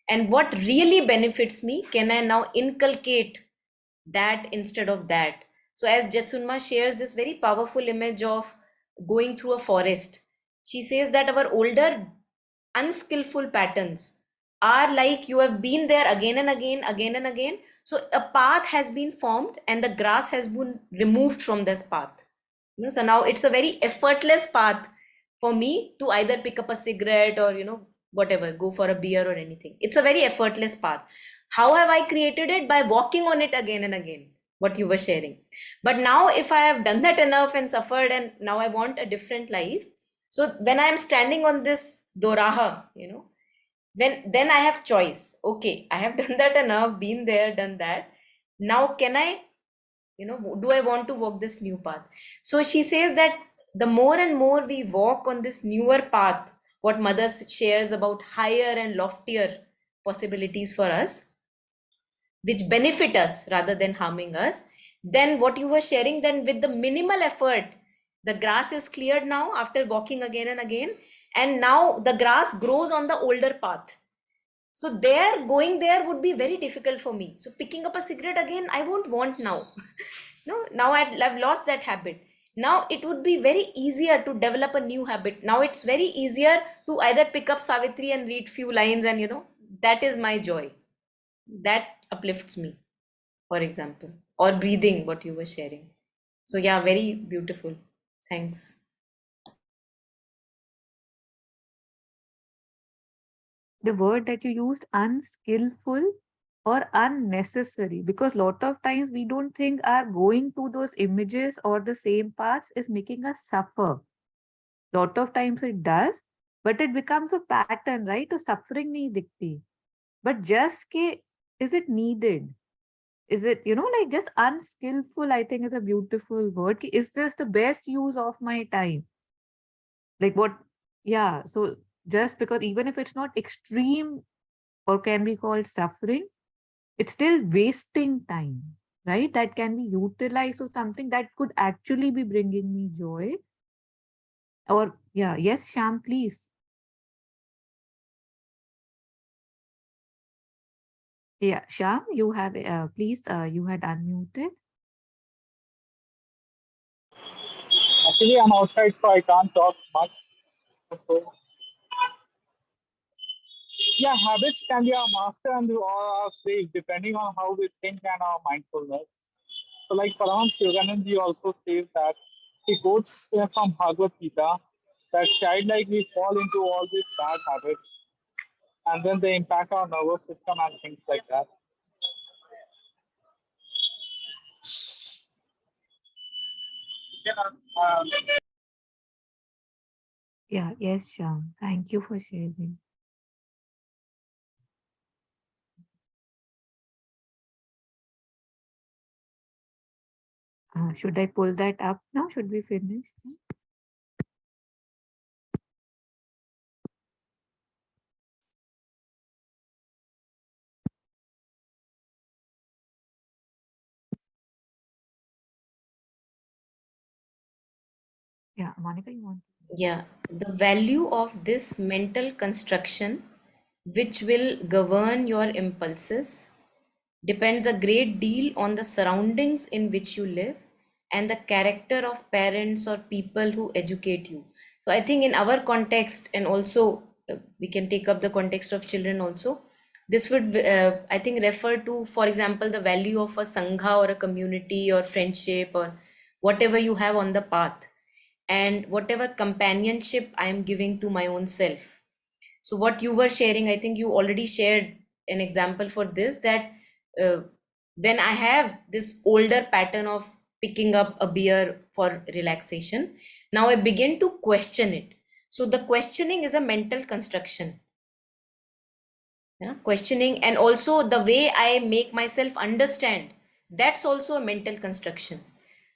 And what really benefits me, can I now inculcate that instead of that? So as Jetsunma shares this very powerful image of going through a forest, she says that our older unskillful patterns are like you have been there again and again, again and again. So a path has been formed and the grass has been removed from this path. So now it's a very effortless path for me to either pick up a cigarette or whatever, go for a beer or anything. It's a very effortless path. How have I created it? By walking on it again and again, what you were sharing. But now if I have done that enough and suffered, and now I want a different life, so when I am standing on this doraha, then I have choice. Okay, I have done that enough, been there, done that. Now can I, do I want to walk this new path? So she says that the more and more we walk on this newer path, what mother shares about higher and loftier possibilities for us, which benefit us rather than harming us, then what you were sharing, then with the minimal effort, the grass is cleared now after walking again and again, and now the grass grows on the older path. So there, going there would be very difficult for me. So picking up a cigarette again, I won't want now. No, now I've lost that habit. Now it would be very easier to develop a new habit. Now it's very easier to either pick up Savitri and read few lines, and that is my joy. That uplifts me, for example, or breathing, what you were sharing. So yeah, very beautiful. Thanks. The word that you used, unskillful or unnecessary, because lot of times we don't think our going to those images or the same paths is making us suffer. Lot of times it does, but it becomes a pattern, right? तो suffering नहीं दिखती. but just is it needed? Is it, like just unskillful, I think is a beautiful word. Is this the best use of my time? Like what? Yeah. So just because even if it's not extreme or can be called suffering, it's still wasting time, right? That can be utilized to something that could actually be bringing me joy. Or, yeah, yes, Sham, please. Yeah, Sham, you have, please, you had unmuted. Actually, I'm outside, so I can't talk much. So, yeah, habits can be our master and or our slave, depending on how we think and our mindfulness. So, like Paramahansa Yogananji also says that he quotes from Bhagavad Gita that childlike we fall into all these bad habits, and then they impact our nervous system and things like that. Yeah, Yeah, yes, Sham. Thank you for sharing. Should I pull that up now? Should we finish? Yeah, Monica, you want? Yeah, the value of this mental construction, which will govern your impulses, depends a great deal on the surroundings in which you live and the character of parents or people who educate you. So I think in our context, and also we can take up the context of children also, this would I think refer to, for example, the value of a sangha or a community or friendship or whatever you have on the path, and whatever companionship I am giving to my own self. So what you were sharing, I think you already shared an example for this, that uh, when I have this older pattern of picking up a beer for relaxation, now I begin to question it. So the questioning is a mental construction. Yeah, questioning, and also the way I make myself understand, that's also a mental construction.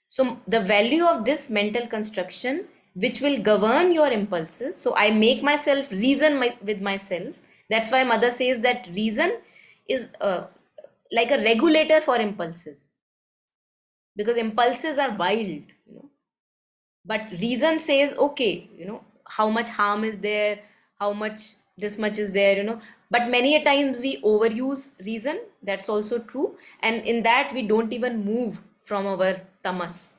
So the value of this mental construction, which will govern your impulses. So I make myself reason with myself. That's why mother says that reason is like a regulator for impulses, because impulses are wild, but reason says, okay, how much harm is there, how much this much is there, but many a times we overuse reason, that's also true. And in that we don't even move from our tamas,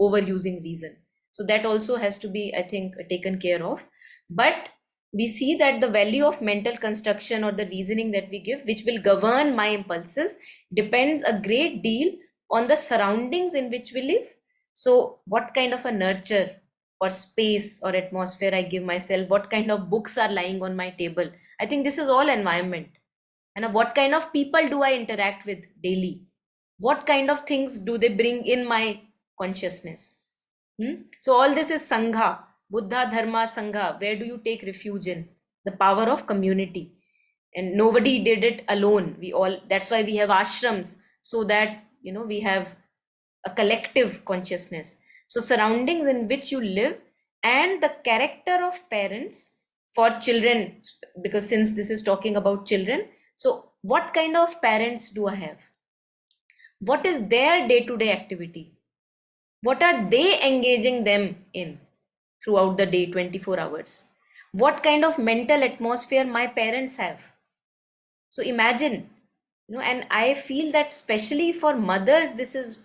overusing reason. So that also has to be, I think, taken care of. But we see that the value of mental construction or the reasoning that we give, which will govern my impulses, depends a great deal on the surroundings in which we live. So, what kind of a nurture or space or atmosphere I give myself, what kind of books are lying on my table. I think this is all environment. And what kind of people do I interact with daily? What kind of things do they bring in my consciousness? So, all this is Sangha, Buddha, Dharma, Sangha. Where do you take refuge in? The power of community. And nobody did it alone. We all, that's why we have ashrams, so that, we have a collective consciousness. So surroundings in which you live and the character of parents for children, because since this is talking about children, so what kind of parents do I have? What is their day-to-day activity? What are they engaging them in throughout the day, 24 hours? What kind of mental atmosphere my parents have? So imagine, and I feel that especially for mothers, this is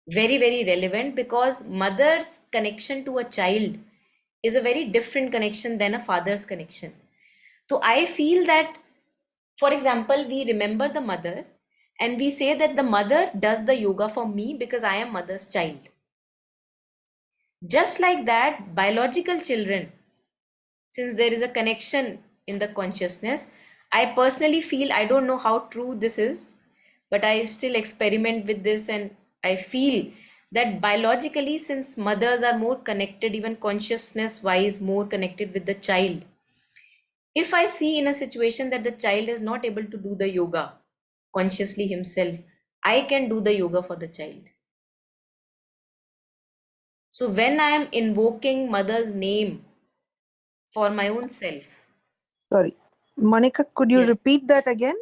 very, very relevant, because mother's connection to a child is a very different connection than a father's connection. So I feel that, for example, we remember the mother and we say that the mother does the yoga for me because I am mother's child. Just like that, biological children, since there is a connection in the consciousness, I personally feel, I don't know how true this is, but I still experiment with this, and I feel that biologically, since mothers are more connected, even consciousness wise, more connected with the child, If I see in a situation that the child is not able to do the yoga consciously himself, I can do the yoga for the child. So when I am invoking mother's name for my own self, Sorry. Monica, could you yes, repeat that again,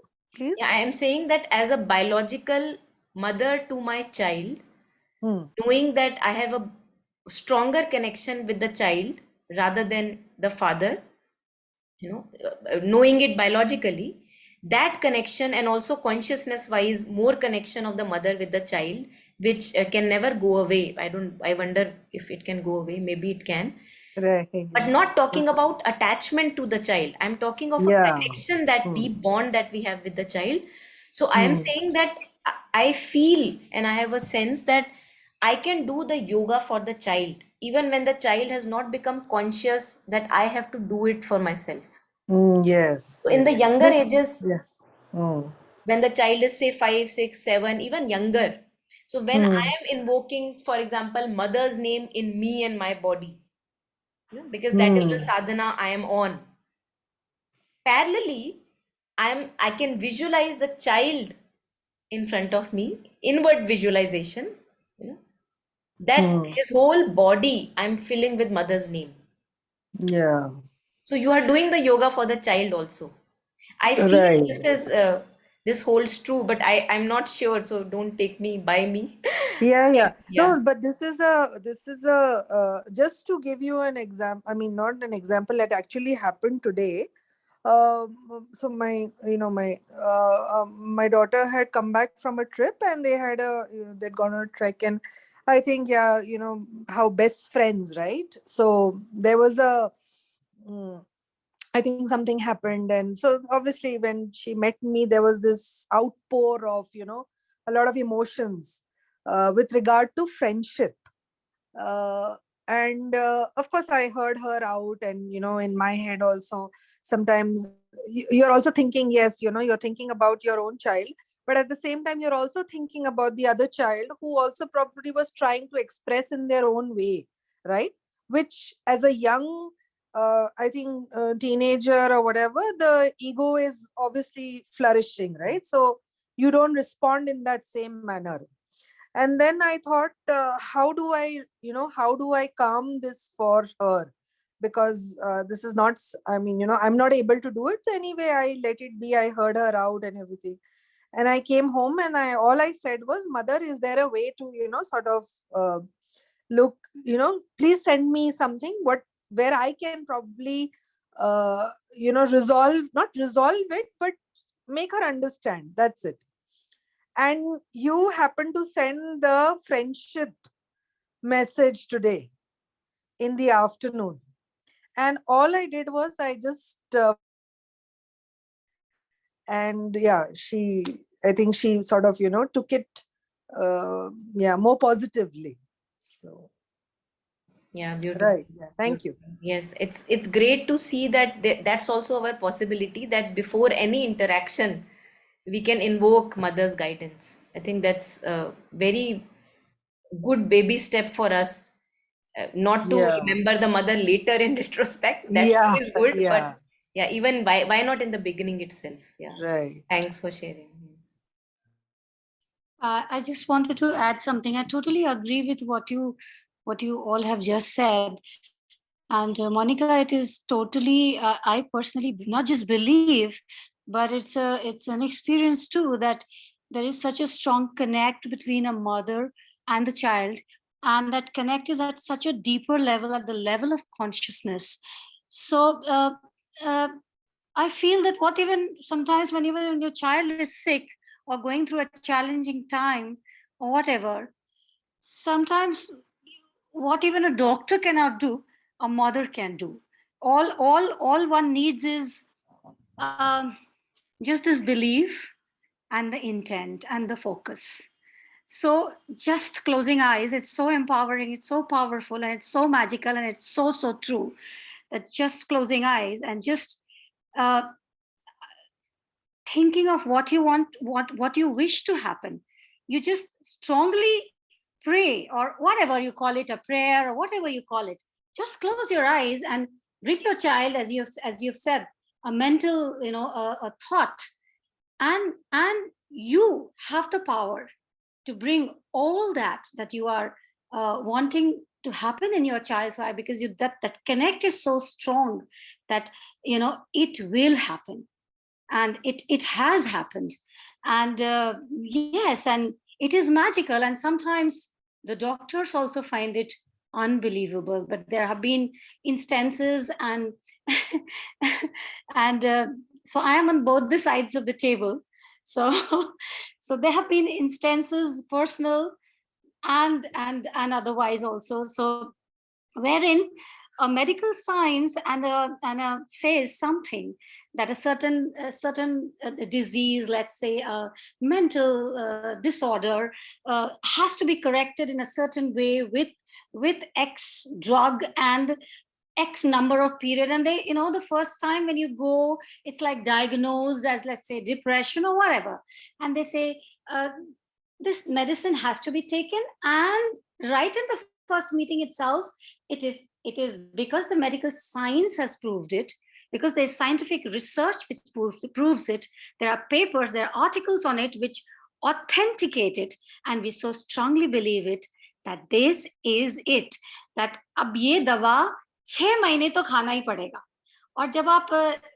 yeah, I please? am saying that as a biological mother to my child, Hmm. knowing that I have a stronger connection with the child rather than the father, knowing it biologically, that connection, and also consciousness wise, more connection of the mother with the child, which can never go away. I wonder if it can go away. Maybe it can, Right. but not talking about attachment to the child. I'm talking of a Yeah. connection, that Hmm. deep bond that we have with the child. So I am Hmm. saying that I feel and I have a sense that I can do the yoga for the child even when the child has not become conscious that I have to do it for myself. Yes. So in the Yes. younger This. ages, Yeah. Hmm. when the child is say 5, 6, 7, even younger, so when I Hmm. am invoking, for example, mother's name in me and my body, because that is the Hmm. sadhana I am on. Parallelly, I can visualize the child in front of me, inward visualization, you know that Hmm. his whole body I'm filling with mother's name. Yeah. So you are doing the yoga for the child also. I feel Right. this holds true, but I'm not sure, so don't take me by me. Yeah, yeah. Yeah. No, but this is a just to give you an example. I mean, not an example that actually happened today. So my daughter had come back from a trip, and they'd gone on a trek, and I think, yeah, how best friends, right? So there was mm, I think something happened, and so obviously when she met me, there was this outpour of a lot of emotions with regard to friendship. uh, and of course I heard her out, and in my head also, sometimes you're also thinking, yes, you're thinking about your own child, but at the same time you're also thinking about the other child who also probably was trying to express in their own way, right? Which, as a young I think teenager or whatever, the ego is obviously flourishing, right? So you don't respond in that same manner. And then I thought, how do I calm this for her? Because this is not I mean, I'm not able to do it. So anyway, I let it be. I heard her out and everything, and I came home, and all I said was, mother, is there a way to sort of look, please send me something what where I can probably resolve, not resolve it, but make her understand. That's it. And you happen to send the friendship message today in the afternoon. And all I did was I just and yeah, I think she sort of took it more positively. So Yeah, beautiful. right, yeah, thank you. Beautiful. Yes, it's great to see that that's also our possibility, that before any interaction, we can invoke mother's guidance. I think that's a very good baby step for us. Not to Yeah, remember the mother later in retrospect, that yeah, is good, but yeah, yeah, even why not in the beginning itself? Yeah. right. Thanks for sharing. Yes. I just wanted to add something. I totally agree with what you all have just said. And Monica, it is totally. I personally not just believe, but it's an experience too, that there is such a strong connect between a mother and the child, and that connect is at such a deeper level, at the level of consciousness. So uh, I feel that what even sometimes when even when your child is sick or going through a challenging time or whatever, sometimes what even a doctor cannot do, a mother can do. All one needs is just this belief and the intent and the focus. So just closing eyes, it's so empowering, it's so powerful, and it's so magical, and it's so true, that just closing eyes and just uh, thinking of what you want, what you wish to happen, you just strongly pray, or whatever you call it, a prayer or whatever you call it. Just close your eyes and bring your child, as you've said, a mental, a thought, and you have the power to bring all that you are wanting to happen in your child's life, because that connect is so strong that it will happen, and it has happened. And yes, and it is magical, and sometimes the doctors also find it unbelievable, but there have been instances, and and so I am on both the sides of the table. So so there have been instances, personal and otherwise also, so wherein a medical science and says something, that a certain disease, let's say a mental disorder, has to be corrected in a certain way with X drug and X number of period. And they, the first time when you go, it's like diagnosed as, let's say, depression or whatever, and they say, this medicine has to be taken. And right in the first meeting itself, it is because the medical science has proved it, because there's scientific research which proves it. There are papers, there are articles on it which authenticate it, and we so strongly believe it, that this is it, that अब ये दवा 6 महीने तो खाना ही पड़ेगा, और जब आप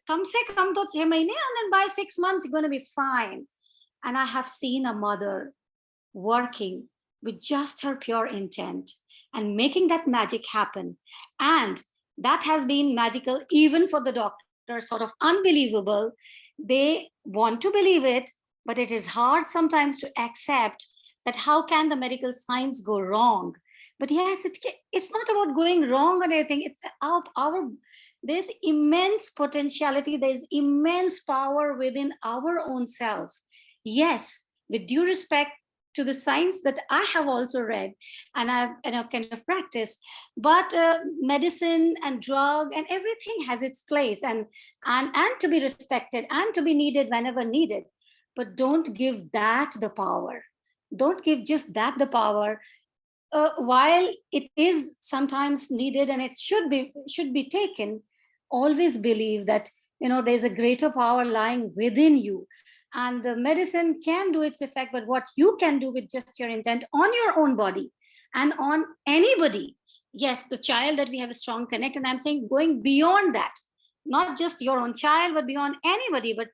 कम से कम तो 6 महीने, and then by 6 months you're going to be fine. And I have seen a mother working with just her pure intent and making that magic happen. And that has been magical even for the doctor, sort of unbelievable. They want to believe it, but it is hard sometimes to accept that how can the medical science go wrong? But yes, it's not about going wrong or anything. It's our there's immense potentiality, there's immense power within our own self. Yes, with due respect to the science that I have also read and I've kind of practiced, but medicine and drug and everything has its place, and to be respected and to be needed whenever needed. But don't give that the power. Don't give just that the power. While it is sometimes needed and it should be taken, always believe that there's a greater power lying within you, and the medicine can do its effect, but what you can do with just your intent on your own body and on anybody. Yes, the child that we have a strong connect, and I'm saying going beyond that, not just your own child, but beyond anybody, but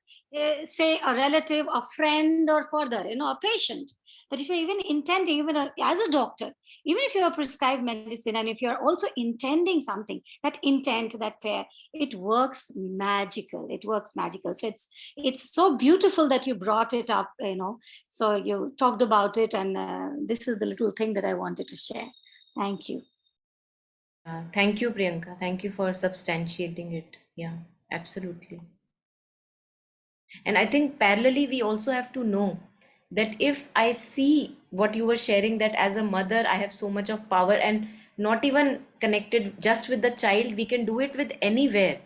say a relative, a friend, or further, a patient. That if you're even intending, even as a doctor, even if you are prescribed medicine, and if you're also intending something, that intent, that pair, it works magical. It works magical. So it's so beautiful that you brought it up, so you talked about it, and this is the little thing that I wanted to share. Thank you. Thank you, Priyanka. Thank you for substantiating it. Yeah, absolutely. And I think parallelly, we also have to know that if I see what you were sharing, that as a mother, I have so much of power, and not even connected just with the child, we can do it with anywhere.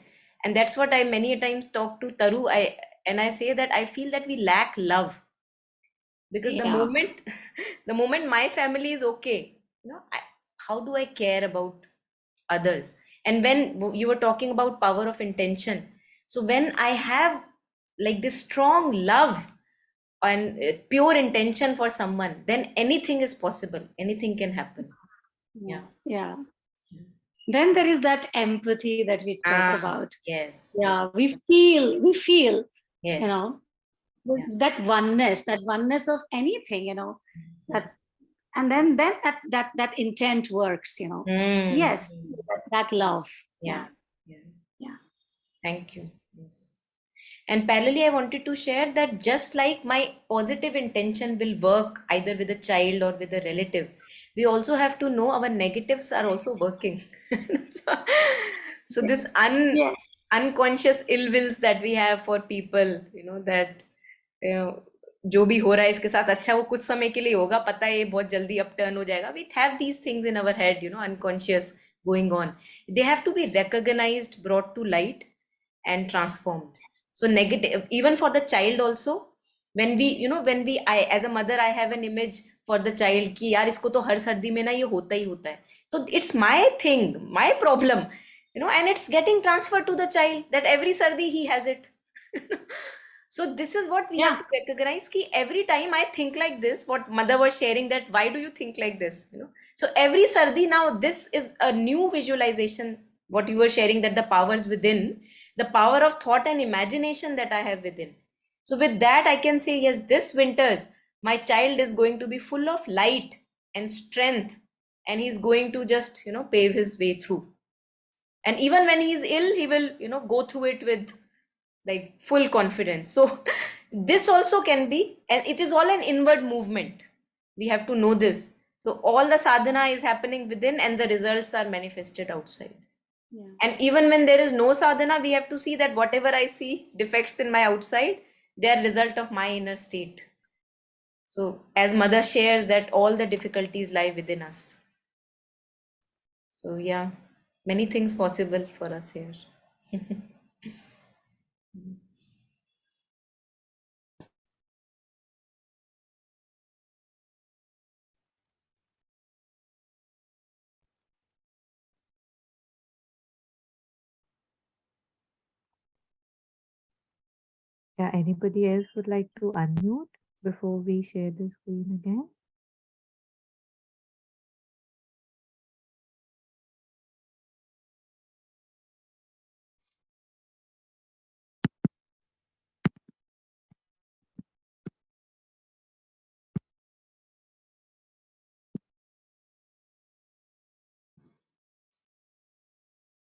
And that's what I many a times talk to Taru. I say that I feel that we lack love, because the Yeah. moment my family is okay, how do I care about others? And when you were talking about power of intention, so when I have like this strong love and pure intention for someone, then anything is possible, anything can happen. Yeah. Then there is that empathy that we talk about. Yes. Yeah, we feel, Yes. that oneness of anything, that, and then that intent works, yes, that love. Yeah. Yeah. Thank you. Yes. And parallelly, I wanted to share that just like my positive intention will work either with a child or with a relative, we also have to know our negatives are also working. So this Yeah. unconscious ill wills that we have for people, that जो भी हो रहा है इसके साथ, अच्छा वो कुछ समय के लिए होगा, पता है ये बहुत जल्दी अपटर्न हो जाएगा. We have these things in our head, unconscious going on. They have to be recognized, brought to light, and transformed. So negative, even for the child also, when I as a mother, I have an image for the child कि यार इसको तो हर सर्दी में ना ये होता ही होता है. So it's my thing, my problem. and it's getting transferred to the child, that every sardi he has it. So this is what we have to recognize, ki every time I think like this, what mother was sharing, that why do you think like this, so every sardi, now this is a new visualization, what you were sharing, that the powers within, the power of thought and imagination that I have within. So with that I can say, yes, this winters my child is going to be full of light and strength, and he's going to just pave his way through. And even when he's ill, he will go through it with like full confidence. So this also can be, and it is all an inward movement, we have to know this. So all the sadhana is happening within, and the results are manifested outside. And even when there is no sadhana, we have to see that whatever I see defects in my outside, they are result of my inner state. So as mother shares, that all the difficulties lie within us. So yeah, many things possible for us here. Yeah, anybody else would like to unmute before we share the screen again?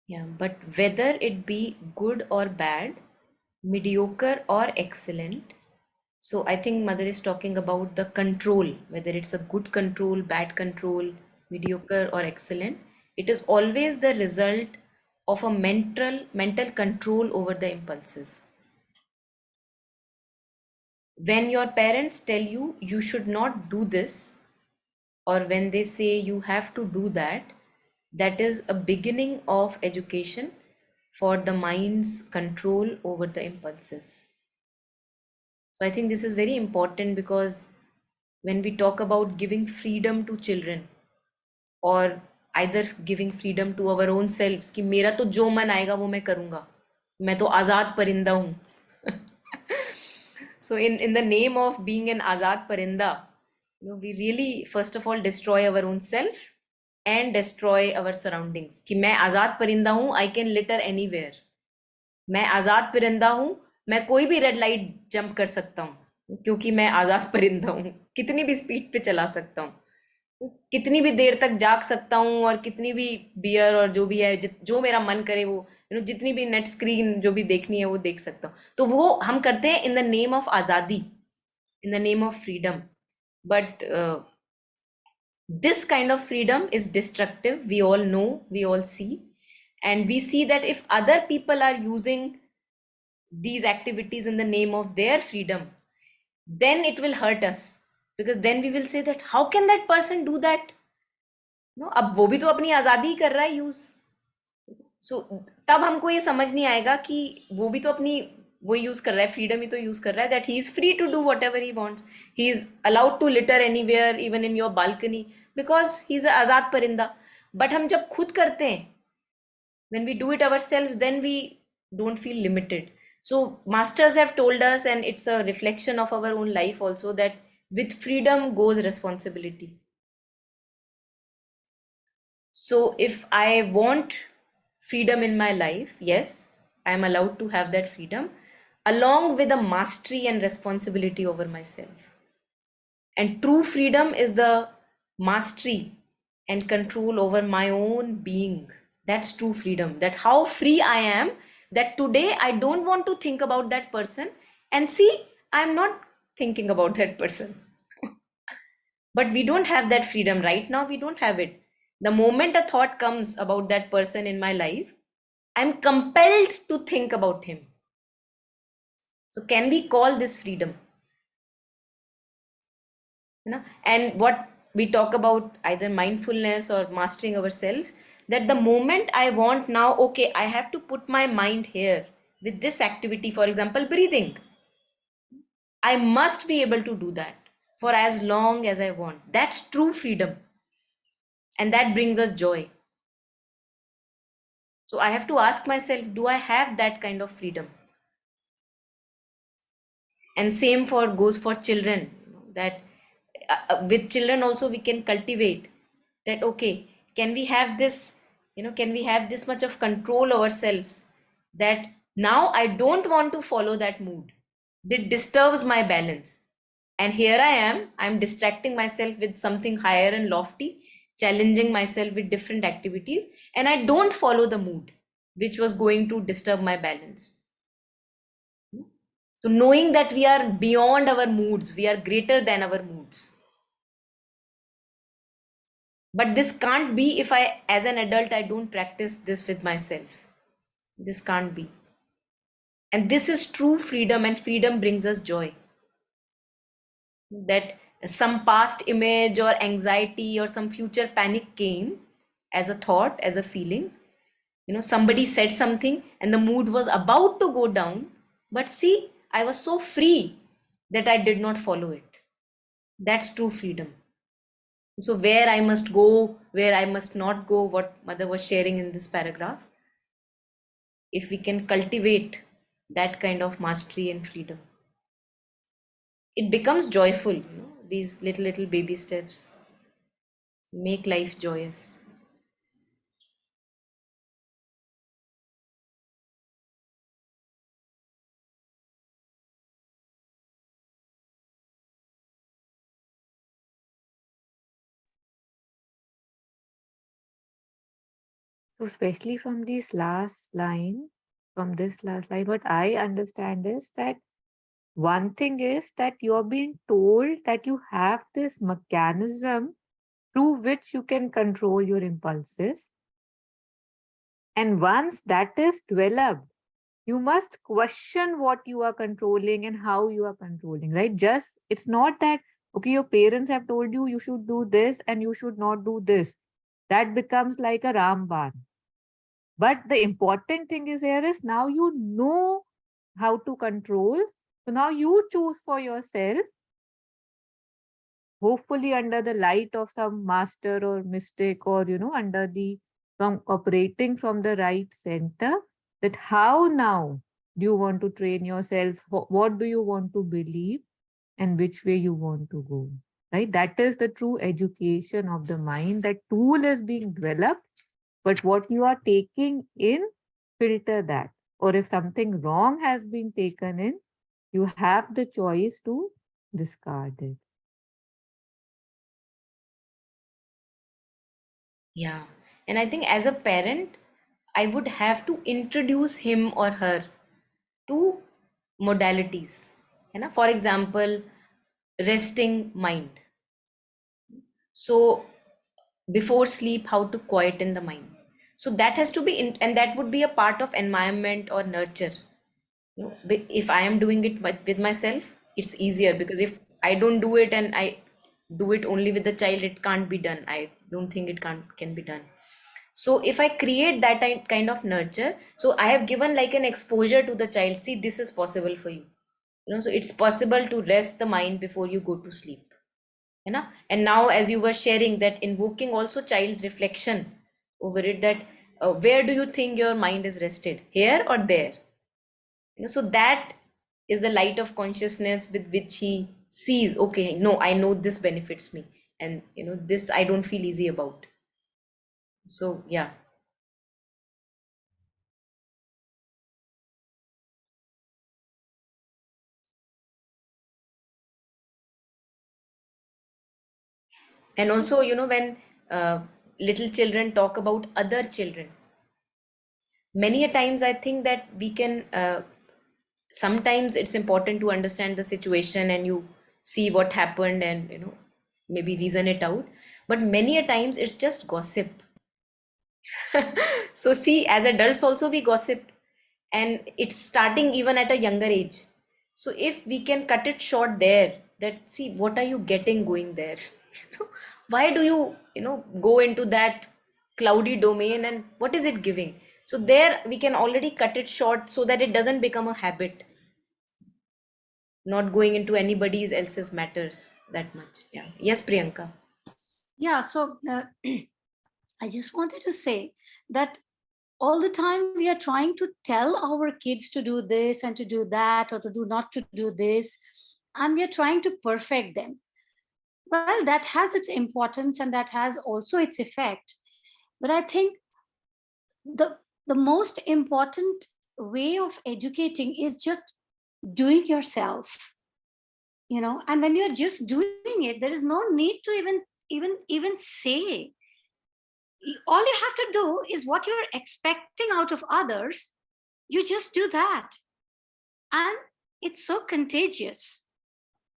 Yeah, but whether it be good or bad, mediocre or excellent. So I think mother is talking about the control, whether it's a good control, bad control, mediocre or excellent. It is always the result of a mental control over the impulses. When your parents tell you you should not do this, or when they say you have to do that, that is a beginning of education for the mind's control over the impulses. So I think this is very important, because when we talk about giving freedom to children, or either giving freedom to our own selves, कि मेरा तो जो मन आएगा वो मैं करूँगा, मैं तो आज़ाद परिंदा हूँ. So in the name of being an azad parinda, we really first of all destroy our own self and destroy our surroundings. कि मैं आजाद परिंदा हूँ, I can litter anywhere. मैं आजाद परिंदा हूँ, मैं कोई भी रेड लाइट जंप कर सकता हूँ, क्योंकि मैं आजाद परिंदा हूँ. कितनी भी स्पीड पे चला सकता हूँ, कितनी भी देर तक जाग सकता हूँ, और कितनी भी बियर और जो भी है, जो मेरा मन करे वो जितनी भी नेट स्क्रीन जो भी देखनी है वो देख सकता हूँ. तो वो हम करते हैं इन द नेम ऑफ आज़ादी, in the name of freedom. But this kind of freedom is destructive. We all know, we all see, and we see that if other people are using these activities in the name of their freedom, then it will hurt us, because then we will say that how can that person do that. No, अब वो भी तो अपनी आजादी कर रहा है use. सो तब हमको ये समझ नहीं आएगा कि वो भी तो अपनी वो यूज कर रहा है, फ्रीडम ही तो यूज कर रहा है, that he is free to do whatever he wants. He is allowed to litter anywhere, even in your balcony, because he is आजाद परिंदा. बट हम जब खुद करते हैं, when we do it ourselves, then we don't feel limited. So masters have told us, and it's a reflection of our own life also, that with freedom goes responsibility. So if I want freedom in my life, yes, I am allowed to have that freedom, along with a mastery and responsibility over myself. And true freedom is the mastery and control over my own being. That's true freedom, that how free I am, that today I don't want to think about that person, and see, I'm not thinking about that person. But we don't have that freedom right now. We don't have it. The moment a thought comes about that person in my life, I'm compelled to think about him. So can we call this freedom? And what we talk about, either mindfulness or mastering ourselves, that the moment I want now, okay, I have to put my mind here with this activity, for example, breathing. I must be able to do that for as long as I want. That's true freedom. And that brings us joy. So I have to ask myself, do I have that kind of freedom? And same for goes for children, that with children also we can cultivate that, okay, can we have this, can we have this much of control ourselves, that now I don't want to follow that mood, that disturbs my balance, and here I'm distracting myself with something higher and lofty, challenging myself with different activities, and I don't follow the mood which was going to disturb my balance. So knowing that we are beyond our moods, we are greater than our moods. But this can't be if I, as an adult, I don't practice this with myself. This can't be. And this is true freedom, and freedom brings us joy. That some past image or anxiety or some future panic came as a thought, as a feeling. Somebody said something and the mood was about to go down, but see, I was so free that I did not follow it. That's true freedom. So where I must go, where I must not go, what mother was sharing in this paragraph, if we can cultivate that kind of mastery and freedom, it becomes joyful. These little baby steps make life joyous. So especially from this last line, what I understand is that one thing is that you're being told that you have this mechanism through which you can control your impulses. And once that is developed, you must question what you are controlling and how you are controlling, right? Just, it's not that, okay, your parents have told you you should do this and you should not do this. That becomes like a Ramban. But the important thing is here is now you know how to control. So now you choose for yourself, hopefully under the light of some master or mystic, or under the from operating from the right center, that how now do you want to train yourself, what do you want to believe, and which way you want to go, right? That is the true education of the mind. That tool is being developed, but what you are taking in, filter that. Or if something wrong has been taken in, you have the choice to discard it. Yeah. And I think as a parent, I would have to introduce him or her to modalities. For example, resting mind. So before sleep, how to quieten the mind. So that has to be in, and that would be a part of environment or nurture. If I am doing it with myself, it's easier, because if I don't do it and I do it only with the child, it can't be done. I don't think it can be done. So if I create that kind of nurture, so I have given like an exposure to the child, see, this is possible for you. So it's possible to rest the mind before you go to sleep. And now, as you were sharing, that invoking also child's reflection over it, that where do you think your mind is rested, here or there? So that is the light of consciousness with which he sees, okay, no, I know this benefits me, and this I don't feel easy about. So yeah. And also, when little children talk about other children, many a times I think that we can sometimes it's important to understand the situation and you see what happened, and maybe reason it out, but many a times it's just gossip. So see, as adults also we gossip, and it's starting even at a younger age. So if we can cut it short there, that see, what are you getting going there? Why do you go into that cloudy domain, and what is it giving? So there we can already cut it short, so that it doesn't become a habit, not going into anybody's else's matters that much. Yeah. Yes, Priyanka. Yeah, so I just wanted to say that all the time we are trying to tell our kids to do this and to do that, or to do not to do this, and we are trying to perfect them. Well, that has its importance and that has also its effect. But I think the the most important way of educating is just doing yourself, and when you're just doing it, there is no need to even say. All you have to do is what you're expecting out of others, you just do that. And it's so contagious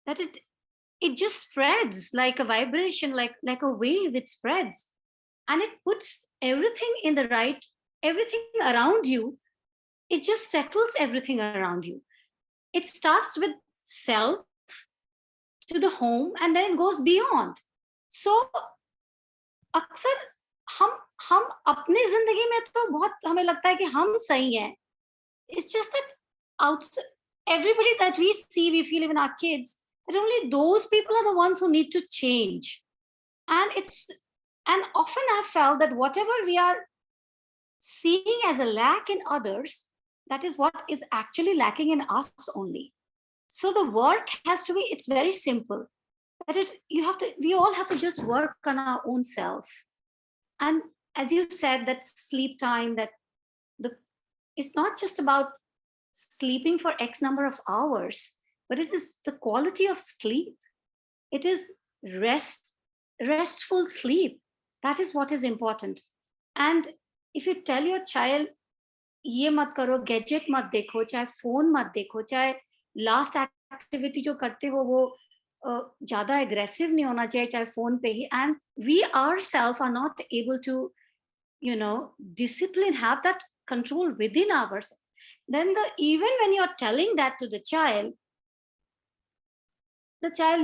that it just spreads like a vibration, like a wave. It spreads, and it puts everything in the right, everything around you. It just settles everything around you. It starts with self, to the home, and then it goes beyond. So अक्सर हम अपने जिंदगी में तो बहुत हमें लगता है कि हम सही हैं. It's just that outside, everybody that we see, we feel, even our kids, that only those people are the ones who need to change. And often I've felt that whatever we are seeing as a lack in others, that is what is actually lacking in us only. So the work has to be, it's very simple. That we all have to just work on our own self. And as you said, that sleep time, it's not just about sleeping for X number of hours, but it is the quality of sleep. It is restful sleep. That is what is important. And if you tell your child, ये मत करो, gadget मत देखो, चाहे phone मत देखो, चाहे last activity जो करते हो वो ज्यादा एग्रेसिव नहीं होना चाहिए, चाहे फोन पे ही, and we ourselves are not able to discipline, have that control within ourselves, then even when you're telling that to the child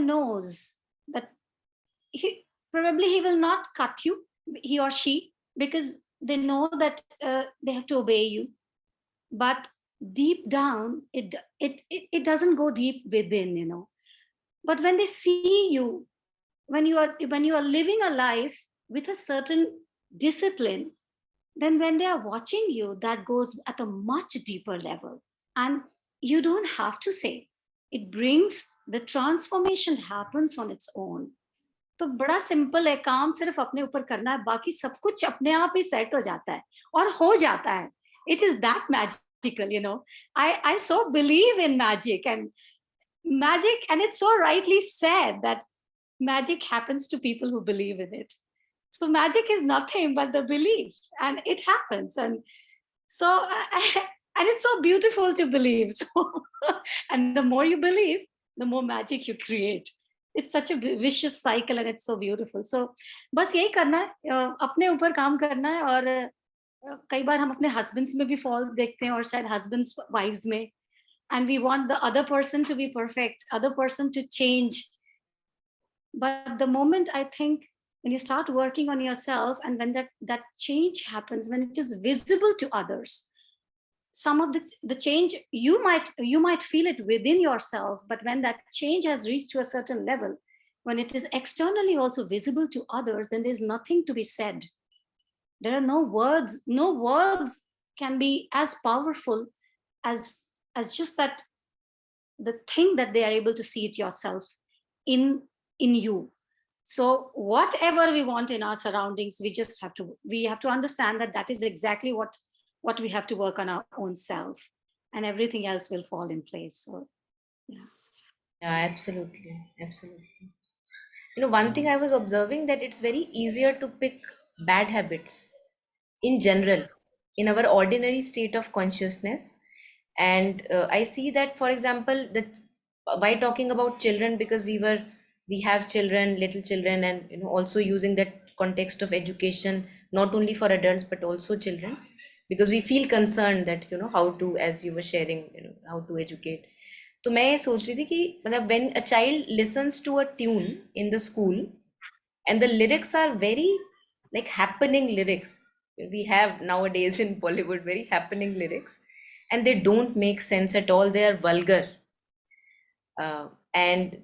knows that he will not cut you, he or she, because they know that they have to obey you. But deep down, it doesn't go deep within. But when they see you, when you are living a life with a certain discipline, then when they are watching you, that goes at a much deeper level. And you don't have to say. It brings, the transformation happens on its own. तो बड़ा simple है, काम सिर्फ अपने ऊपर करना है, बाकी सब कुछ अपने आप ही सेट हो जाता है और हो जाता है. It is that magical. I so believe in magic, and it's so rightly said that magic happens to people who believe in it. So magic is nothing but the belief, and it happens. And so and it's so beautiful to believe. So and the more you believe, the more magic you create. It's such a vicious cycle, and it's so beautiful. So बस यही करना है, अपने ऊपर काम करना है. और कई बार हम अपने husbands में भी fall देखते हैं, और शायद husbands wives में, and we want the other person to be perfect, other person to change. But the moment, I think, when you start working on yourself, and when that change happens, when it is visible to others, some of the change, you might feel it within yourself, but when that change has reached to a certain level, when it is externally also visible to others, then there's nothing to be said. There are no words. No words can be as powerful as just that, the thing that they are able to see it yourself in you. So whatever we want in our surroundings, we have to understand that is exactly what we have to work on our own self, and everything else will fall in place. So yeah, absolutely. One thing I was observing, that it's very easier to pick bad habits in general in our ordinary state of consciousness. And I see that, for example, by talking about children, because we have children, little children, and also using that context of education, not only for adults but also children, because we feel concerned that how to, as you were sharing, how to educate. तो मैं ये सोच रही थी कि मतलब when a child listens to a tune in the school, and the lyrics are very like happening lyrics, we have nowadays in Bollywood very happening lyrics, and they don't make sense at all, they are vulgar, and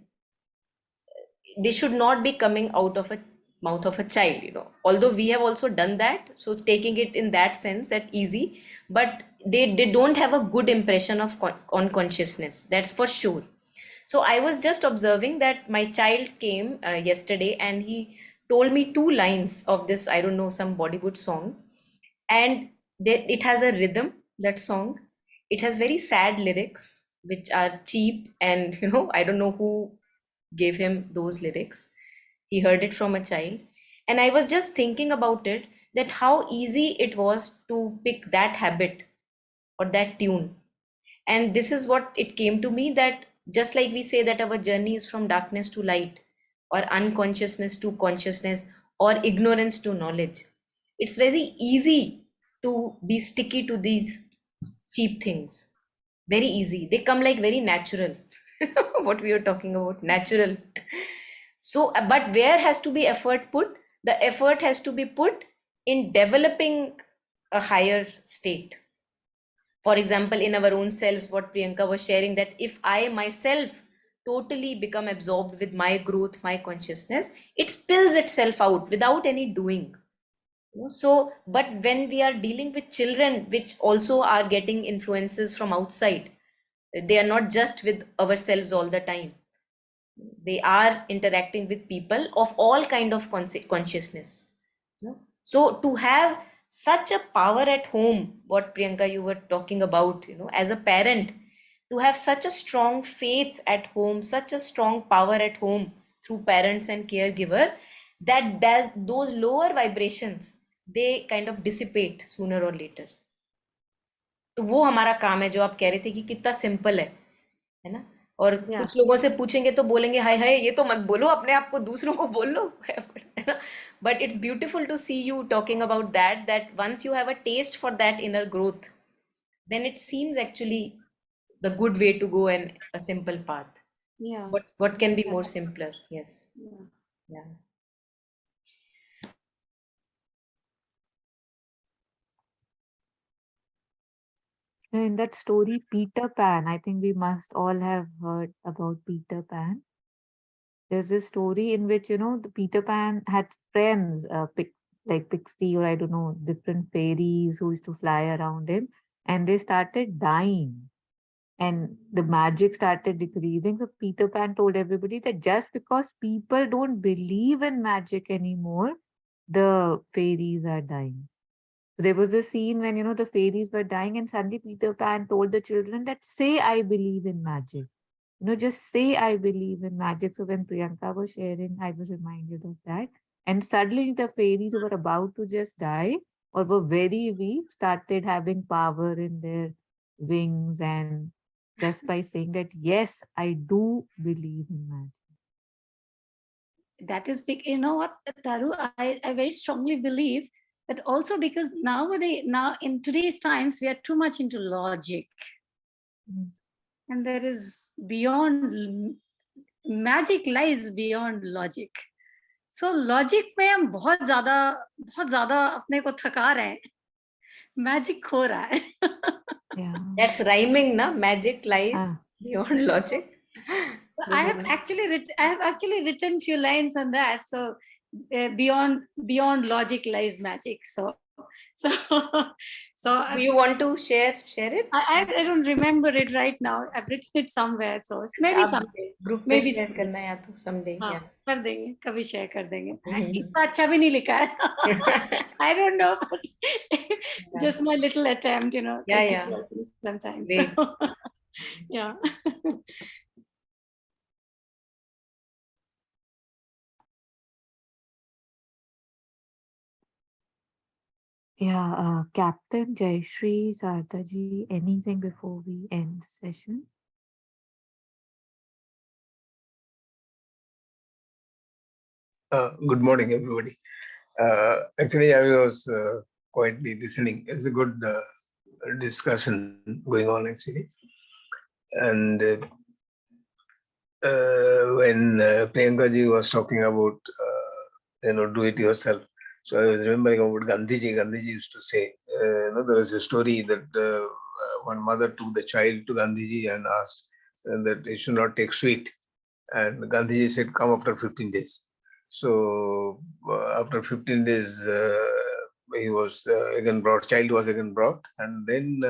they should not be coming out of a mouth of a child, although we have also done that, so taking it in that sense, that easy, but they don't have a good impression of on consciousness, that's for sure. So I was just observing that my child came yesterday, and he told me two lines of this, I don't know, some Bollywood song, and it has a rhythm, that song. It has very sad lyrics which are cheap, and I don't know who gave him those lyrics. He heard it from a child, and I was just thinking about it, that how easy it was to pick that habit or that tune. And this is what it came to me, that just like we say that our journey is from darkness to light, or unconsciousness to consciousness, or ignorance to knowledge, it's very easy to be sticky to these cheap things. Very easy. They come like very natural. What we are talking about, natural. So, but where has to be effort put? The effort has to be put in developing a higher state. For example, in our own selves, what Priyanka was sharing, that if I myself totally become absorbed with my growth, my consciousness, it spills itself out without any doing. So, but when we are dealing with children, which also are getting influences from outside, they are not just with ourselves all the time. They are interacting with people of all kind of consciousness. So to have such a power at home, what Priyanka you were talking about, as a parent, to have such a strong faith at home, such a strong power at home through parents and caregiver, that does those lower vibrations, they kind of dissipate sooner or later. तो वो हमारा काम है, जो आप कह रहे थे कि कितना सिंपल है ना। और Yeah. कुछ लोगों से पूछेंगे तो बोलेंगे हाय हाय ये तो मत बोलो, अपने आप को दूसरों को बोल लो, है ना। But it's beautiful to see you talking about that once you have a test for that inner growth, then it seems actually the good way to go and a simple path. Yeah. What can be Yeah. more simpler? Yes. Yeah. Yeah. In that story, Peter Pan, I think we must all have heard about Peter Pan. There's a story in which, the Peter Pan had friends, like Pixie, or I don't know, different fairies who used to fly around him, and they started dying. And the magic started decreasing. So Peter Pan told everybody that just because people don't believe in magic anymore, the fairies are dying. So there was a scene when, the fairies were dying, and suddenly Peter Pan told the children that say, I believe in magic. Just say, I believe in magic. So when Priyanka was sharing, I was reminded of that. And suddenly the fairies who were about to just die or were very weak started having power in their wings, and just by saying that, yes, I do believe in magic. That is big. You know what, Taru, I very strongly believe that also because now in today's times, we are too much into logic. Mm. And there is magic lies beyond logic. So logic में हम बहुत ज़्यादा अपने को थका रहे हैं, magic खो रहा है. Yeah. That's rhyming, na? Magic lies beyond logic. I have actually written few lines on that. So beyond logic lies magic. So Do you want to share it? I don't remember it right now. I've written it somewhere. So maybe आप someday. Group पे Maybe share someday. करना है या तो someday. हाँ, Yeah. कर देंगे, कभी शेयर कर देंगे. Mhm. इतना अच्छा भी नहीं लिखा है. I don't know, but just my little attempt, Yeah, can yeah. help me sometimes. Great. Yeah. Yeah, Captain Jayashree, Sartaji, anything before we end the session? Good morning, everybody. Actually, I was quietly listening. It's a good discussion going on, actually. And when Priyanka ji was talking about, do it yourself. So I was remembering about Gandhiji. Gandhiji used to say, there was a story that one mother took the child to Gandhiji and asked that he should not take sweet. And Gandhiji said, come after 15 days. So after 15 days, he was again brought. Child was again brought, and then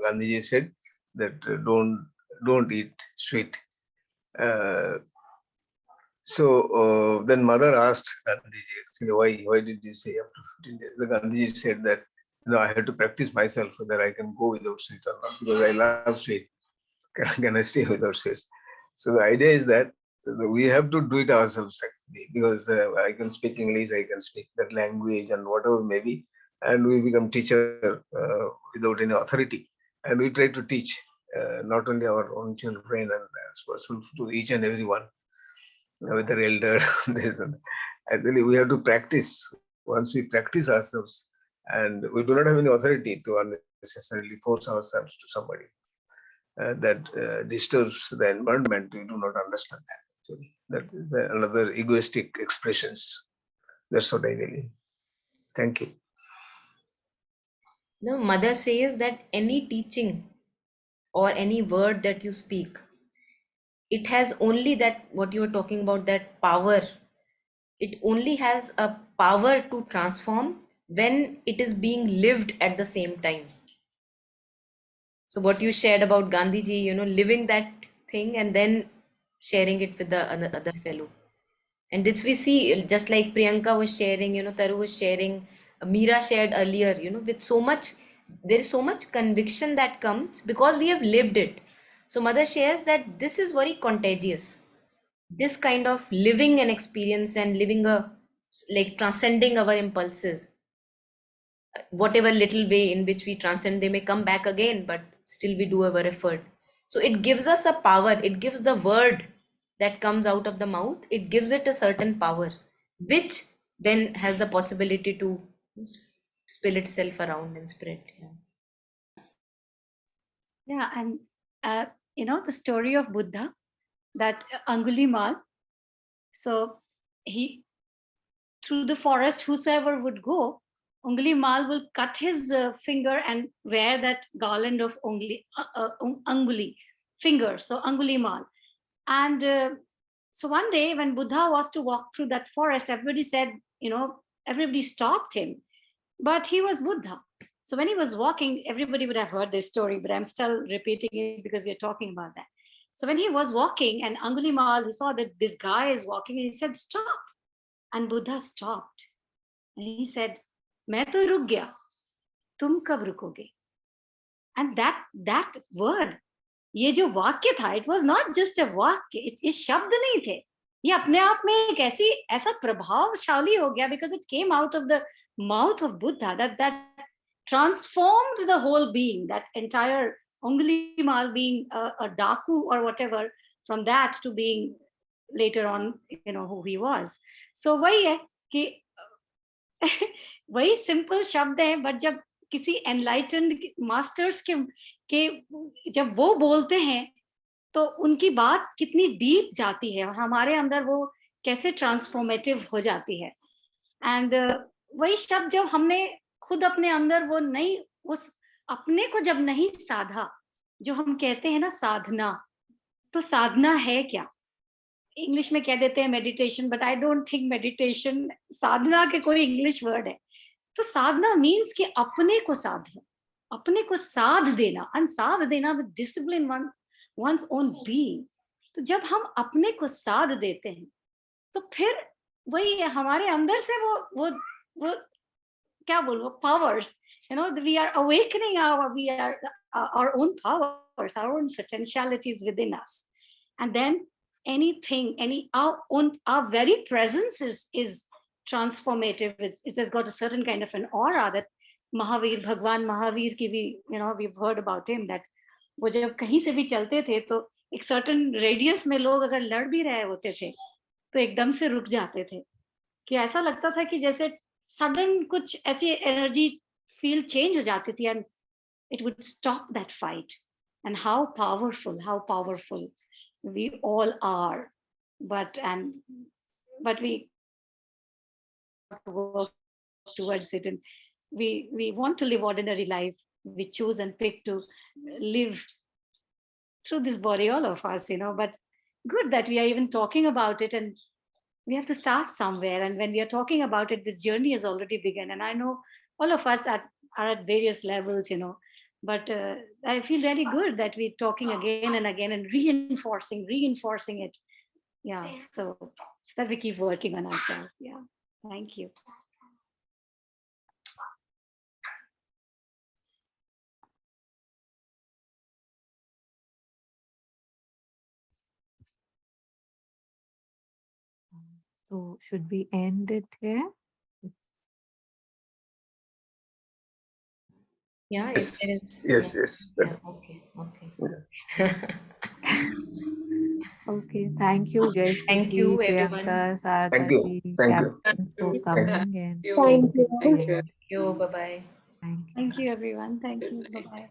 Gandhiji said that don't eat sweet. Uh, so then mother asked Gandhiji, actually, why did you say after 15 days? The Gandhiji said that I had to practice myself whether I can go without sweet or not, because I love sweet. Can I stay without sweets? So the idea is that we have to do it ourselves actually, because I can speak English, I can speak that language and whatever maybe, and we become teacher without any authority, and we try to teach not only our own children and as possible to each and every one, whether elder. This and that. Actually, we have to practice. Once we practice ourselves, and we do not have any authority to unnecessarily force ourselves to somebody that disturbs the environment. We do not understand that actually. That is another egoistic expressions. That's what I really. Thank you. No, mother says that any teaching or any word that you speak, it has only that, what you were talking about, that power. It only has a power to transform when it is being lived at the same time. So what you shared about Gandhiji, living that thing and then sharing it with the other fellow. And this we see, just like Priyanka was sharing, Taru was sharing, Meera shared earlier, with so much, there is so much conviction that comes because we have lived it. So mother shares that this is very contagious. This kind of living an experience and living like transcending our impulses, whatever little way in which we transcend, they may come back again, but still we do our effort. So it gives us a power. It gives the word that comes out of the mouth, it gives it a certain power, which then has the possibility to spill itself around and spread. Yeah. Yeah, and the story of Buddha, that Angulimal. So he, through the forest, whosoever would go, Angulimal will cut his finger and wear that garland of Anguli finger. So Angulimal. And so one day when Buddha was to walk through that forest, everybody said, everybody stopped him, but he was Buddha. So when he was walking, everybody would have heard this story, but I'm still repeating it because we're talking about that. So when he was walking and Angulimal, he saw that this guy is walking and he said, stop. And Buddha stopped. And he said, Main to ruk gaya, tum kab rukoge? And that word, ये जो वाक्य था, it was not just a वाक्य, ये शब्द नहीं थे, ये अपने आप में एक ऐसा प्रभावशाली हो गया, because it came out of the mouth of Buddha, that transformed the whole being, that entire Angulimal being a daku or whatever, from that to being later on, who he was. So वही है कि वही simple शब्द है, but जब किसी enlightened masters के जब वो बोलते हैं तो उनकी बात कितनी डीप जाती है और हमारे अंदर वो कैसे ट्रांसफॉर्मेटिव हो जाती है. एंड वही शब्द जब हमने खुद अपने अंदर वो नहीं, उस अपने को जब नहीं साधा, जो हम कहते हैं ना साधना, तो साधना है क्या? इंग्लिश में कह देते हैं meditation, but I don't think meditation साधना के कोई इंग्लिश वर्ड है. तो साधना मीन्स कि अपने को साधना, अपने को साध देना, अनसाध देना with discipline one's own being. तो जब हम अपने को साध देते हैं तो फिर वही हमारे अंदर से वो क्या बोलूं, powers, we are awakening our own powers, our own potentialities within us. And then our very presence is transformative. It has got a certain kind of an aura that Bhagwan Mahavir ki bhi, we've heard about him, that वो जब कहीं से भी चलते थे तो एक certain radius में लोग अगर लड़ भी रहे होते थे तो एकदम से रुक जाते थे, कि ऐसा लगता था कि जैसे सडन कुछ ऐसी एनर्जी फील्ड चेंज हो जाती थी, and it would stop that fight. And how powerful we all are, but we work towards it, and we want to live ordinary life. We choose and pick to live through this body, all of us, but good that we are even talking about it, and we have to start somewhere. And when we are talking about it, this journey has already begun. And I know all of us are at various levels, but I feel really good that we're talking again and again and reinforcing it. Yeah. So that we keep working on ourselves. Yeah. Thank you. So should we end it here? Yeah, if Yes, there is. yes, Yeah, yes. yeah, okay, okay. Okay, thank you, Thank Jayashree, you, everyone. Priyanka, Thank you. Sardaji, Thank you. Captain for Thank Thank coming and you. staying Thank till the you. Thank you. end. Thank you. Bye bye. Thank you. Thank you, everyone. Thank you. Good Bye night. bye.